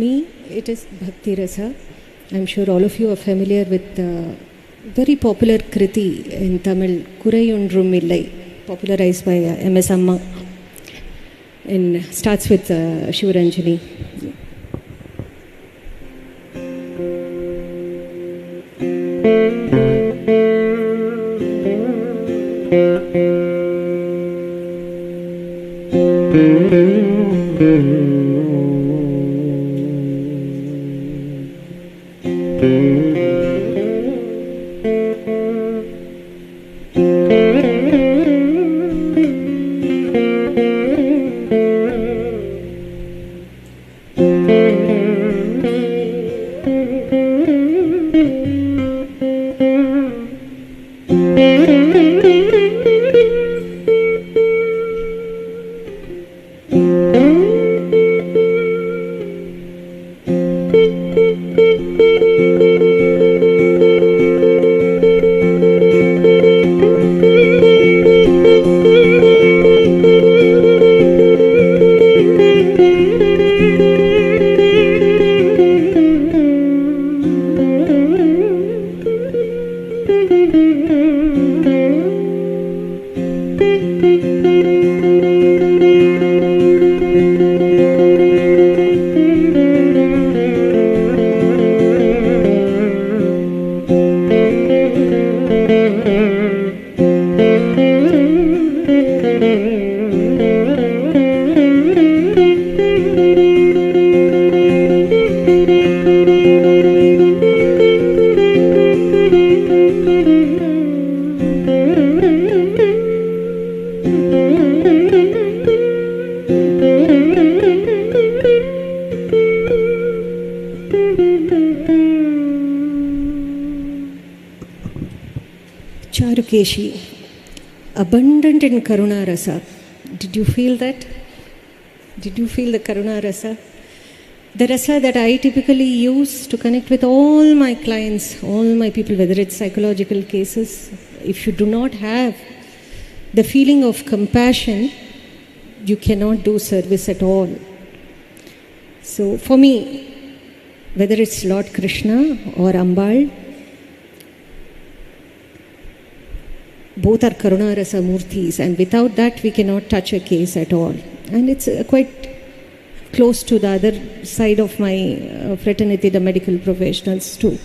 me, it is Bhakti Rasa. I'm sure all of you are familiar with the very popular Kriti in Tamil, Kurayundrum Illai, popularized by M.S. Amma, and starts with Shivaranjani. Charukeshi, abundant in Karuna Rasa. Did you feel that? Did you feel the Karuna Rasa? The rasa that I typically use to connect with all my clients, all my people, whether it's psychological cases. If you do not have the feeling of compassion, you cannot do service at all. So for me, whether it's Lord Krishna or Ambal, both are Karuna Rasa Murtis, and without that we cannot touch a case at all. And it's quite close to the other side of my fraternity, the medical professionals too,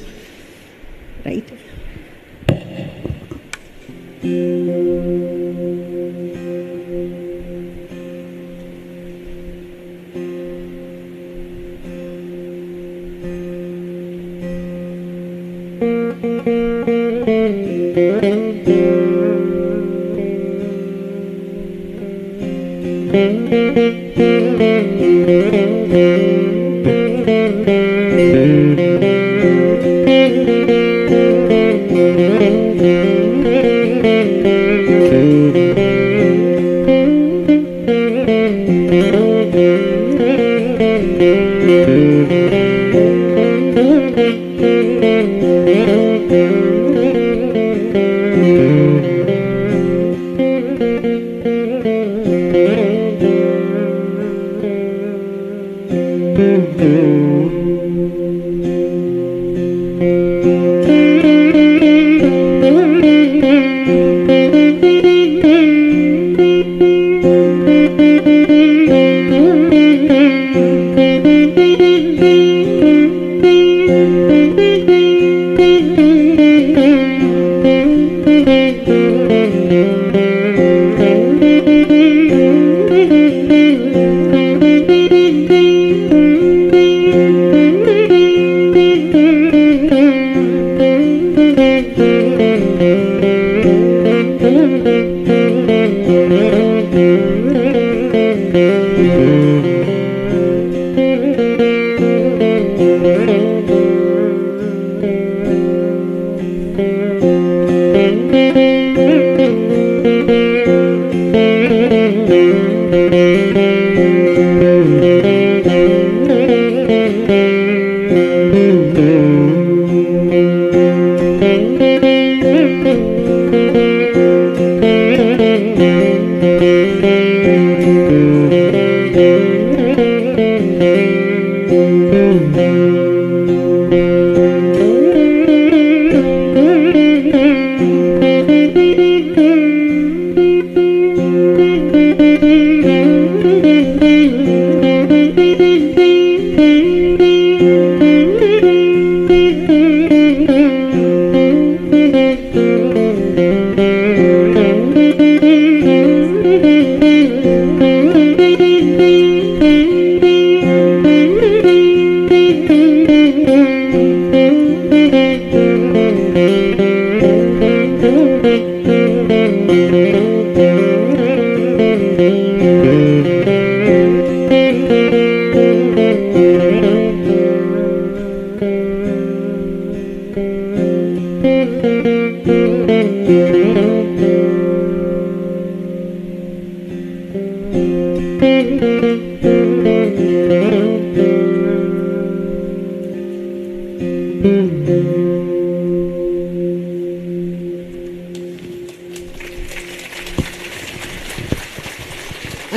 right?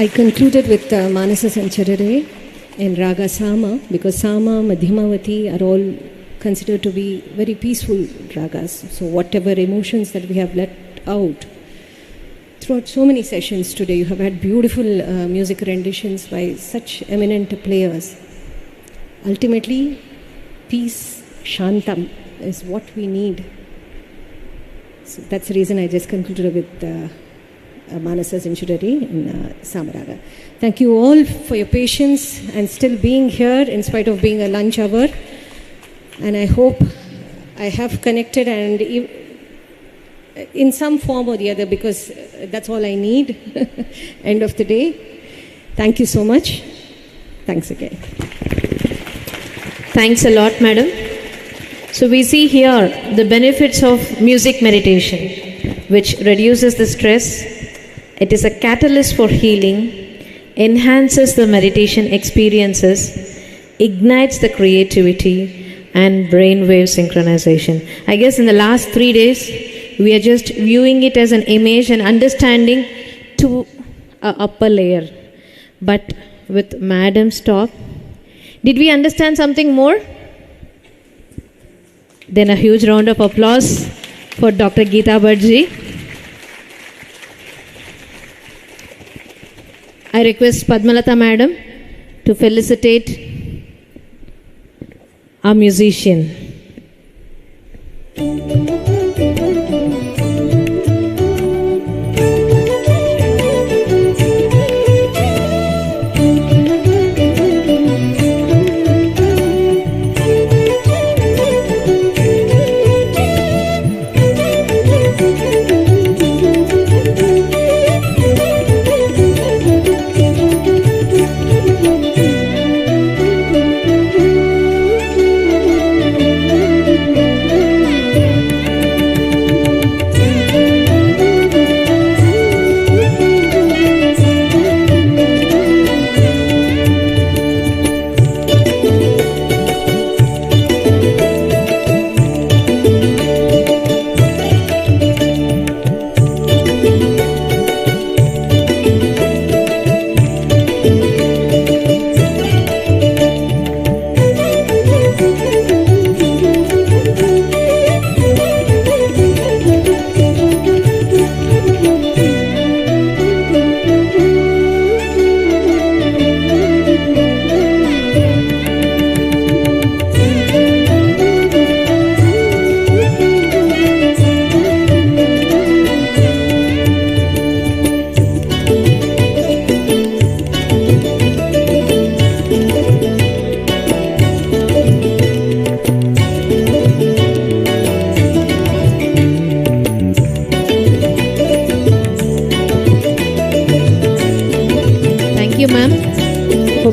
I concluded with Manasa Sancharare and Raga Sama, because Sama, Madhyamavati are all considered to be very peaceful ragas. So whatever emotions that we have let out throughout so many sessions today, you have had beautiful music renditions by such eminent players. Ultimately, peace, shantam, is what we need. So that's the reason I just concluded with Manasa Sancharare in Samaraga. Thank you all for your patience and still being here in spite of being a lunch hour. And I hope I have connected and in some form or the other, because that's all I need. End of the day. Thank you so much. Thanks again. Thanks a lot, madam. So we see here the benefits of music meditation, which reduces the stress. It is a catalyst for healing, enhances the meditation experiences, ignites the creativity, and brainwave synchronization. I guess in the last 3 days, we are just viewing it as an image and understanding to an upper layer. But with Madam's talk, did we understand something more? Then a huge round of applause for Dr. Geeta Bhattji. I request Padmalata Madam to felicitate our musician.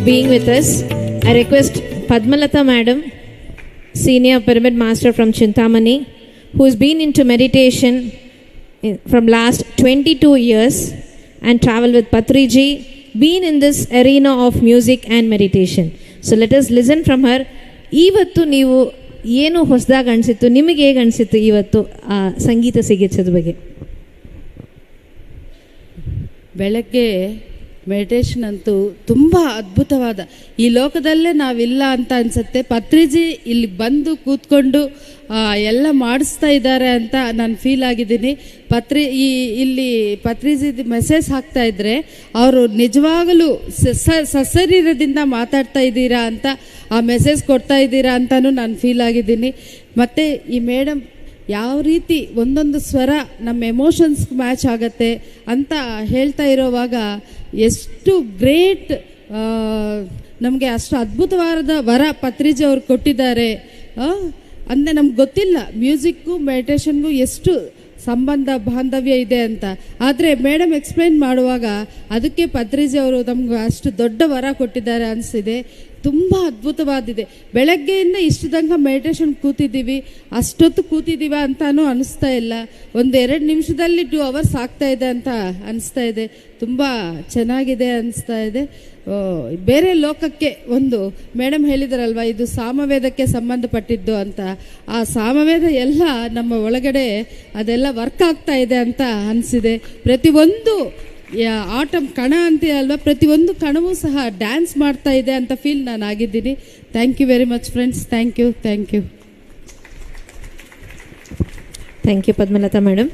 Being with us. I request Padmalata Madam, Senior Pyramid Master from Chintamani, who has been into meditation from last 22 years and traveled with Patriji, been in this arena of music and meditation. So let us listen from her. Ivattu ನೀವು ಏನು ಹೊಸದಾಗಿ ಅನಿಸಿತ್ತು, ನಿಮಗೆ ಹೇಗೆ ಅನಿಸಿತ್ತು ಇವತ್ತು ಸಂಗೀತ ಸಿಗಿಚ್ಚದ ಬಗ್ಗೆ? ಬೆಳಗ್ಗೆ ಮೆಡಿಟೇಷನ್ ಅಂತೂ ತುಂಬ ಅದ್ಭುತವಾದ, ಈ ಲೋಕದಲ್ಲೇ ನಾವಿಲ್ಲ ಅಂತ ಅನಿಸುತ್ತೆ. ಪತ್ರಿಜಿ ಇಲ್ಲಿ ಬಂದು ಕೂತ್ಕೊಂಡು ಎಲ್ಲ ಮಾಡಿಸ್ತಾ ಇದ್ದಾರೆ ಅಂತ ನಾನು ಫೀಲ್ ಆಗಿದ್ದೀನಿ. ಇಲ್ಲಿ ಪತ್ರಿಜಿ ಮೆಸೇಜ್ ಹಾಕ್ತಾ ಇದ್ರೆ ಅವರು ನಿಜವಾಗಲೂ ಸಶರೀರದಿಂದ ಮಾತಾಡ್ತಾ ಇದ್ದೀರಾ ಅಂತ ಆ ಮೆಸೇಜ್ ಕೊಡ್ತಾ ಇದ್ದೀರಾ ಅಂತಲೂ ನಾನು ಫೀಲ್ ಆಗಿದ್ದೀನಿ. ಮತ್ತು ಈ ಮೇಡಮ್ ಯಾವ ರೀತಿ ಒಂದೊಂದು ಸ್ವರ ನಮ್ಮ ಎಮೋಷನ್ಸ್ಗೆ ಮ್ಯಾಚ್ ಆಗತ್ತೆ ಅಂತ ಹೇಳ್ತಾ ಇರೋವಾಗ ಎಷ್ಟು ಗ್ರೇಟ್, ನಮಗೆ ಅಷ್ಟು ಅದ್ಭುತವಾದ ವರ ಪತ್ರಿಜಿ ಅವ್ರು ಕೊಟ್ಟಿದ್ದಾರೆ. ಅಂದರೆ ನಮ್ಗೆ ಗೊತ್ತಿಲ್ಲ ಮ್ಯೂಸಿಕ್ಕು ಮೆಡಿಟೇಷನ್ಗೂ ಎಷ್ಟು ಸಂಬಂಧ ಬಾಂಧವ್ಯ ಇದೆ ಅಂತ. ಆದರೆ ಮೇಡಮ್ ಎಕ್ಸ್ಪ್ಲೈನ್ ಮಾಡುವಾಗ ಅದಕ್ಕೆ ಪತ್ರಿಜಿ ಅವರು ನಮ್ಗೆ ಅಷ್ಟು ದೊಡ್ಡ ವರ ಕೊಟ್ಟಿದ್ದಾರೆ ಅನಿಸಿದೆ. ತುಂಬ ಅದ್ಭುತವಾದಿದೆ. ಬೆಳಗ್ಗೆಯಿಂದ ಇಷ್ಟು ತನಕ ಮೆಡಿಟೇಷನ್ ಕೂತಿದ್ದೀವಿ, ಅಷ್ಟೊತ್ತು ಕೂತಿದ್ದೀವ ಅಂತಾನೂ ಅನಿಸ್ತಾ ಇಲ್ಲ. 1-2 ನಿಮಿಷದಲ್ಲಿ 2 hours ಆಗ್ತಾ ಇದೆ ಅಂತ ಅನಿಸ್ತಾ ಇದೆ. ತುಂಬ ಚೆನ್ನಾಗಿದೆ ಅನಿಸ್ತಾ ಇದೆ. ಬೇರೆ ಲೋಕಕ್ಕೆ ಒಂದು ಮೇಡಮ್ ಹೇಳಿದಾರಲ್ವ, ಇದು ಸಾಮವೇದಕ್ಕೆ ಸಂಬಂಧಪಟ್ಟಿದ್ದು ಅಂತ. ಆ ಸಾಮವೇದ ಎಲ್ಲ ನಮ್ಮ ಒಳಗಡೆ ಅದೆಲ್ಲ ವರ್ಕ್ ಆಗ್ತಾ ಇದೆ ಅಂತ ಅನಿಸಿದೆ. ಪ್ರತಿಯೊಂದು ಆಟಮ್ ಕಣ ಅಂತೀಯ ಅಲ್ವಾ, ಪ್ರತಿಯೊಂದು ಕಣವೂ ಸಹ ಡ್ಯಾನ್ಸ್ ಮಾಡ್ತಾ ಇದೆ ಅಂತ ಫೀಲ್ ನಾನು ಆಗಿದ್ದೀನಿ. Thank you very much friends. Thank you. Thank you. Thank you Padmalatha madam.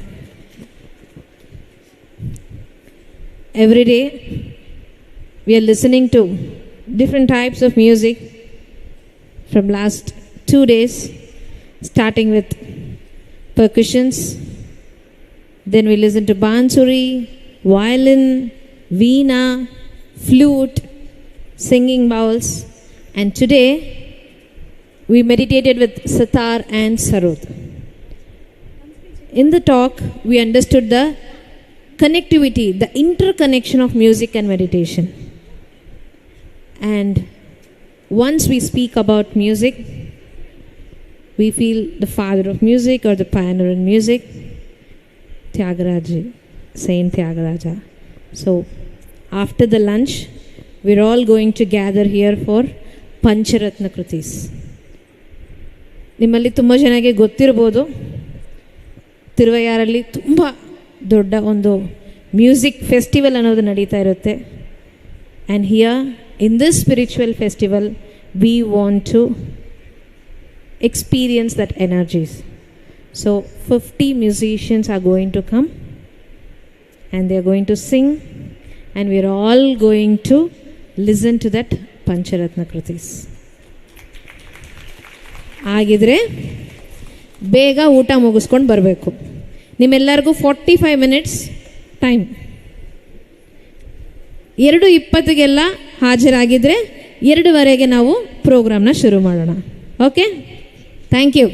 Every day we are listening to different types of music from last 2 days, starting with percussions, then we listen to bansuri, violin, veena, flute, singing bowls, and today we meditated with sitar and sarod. In the talk we understood the connectivity, the interconnection of music and meditation. And once we speak about music, we feel the father of music or the pioneer in music, Tyagaraja, Saint Tyagaraja. So after the lunch, we're all going to gather here for Pancharatna Kritis. ನಿಮ್ಮಲ್ಲಿ ತುಂಬ ಜನಕ್ಕೆ ಗೊತ್ತಿರ್ಬೋದು, ತಿರುವಯ್ಯಾರಲ್ಲಿ ತುಂಬ ದೊಡ್ಡ ಒಂದು music festival ಅನ್ನೋದು ನಡೀತಾ ಇರುತ್ತೆ. And here in this spiritual festival we want to experience that energies. So 50 musicians are going to come and they are going to sing, and we are all going to listen to that Pancharatna Kritis. ಆಗಿದ್ರೆ ಬೇಗ ಊಟ ಮುಗಿಸ್ಕೊಂಡು ಬರಬೇಕು. ನಿಮ್ಮೆಲ್ಲರಿಗೂ 45 minutes time. 2:20ಗೆಲ್ಲ ಹಾಜರಾಗಿದ್ದರೆ 2:15 ನಾವು ಪ್ರೋಗ್ರಾಮ್ನ ಶುರು ಮಾಡೋಣ. Okay, thank you.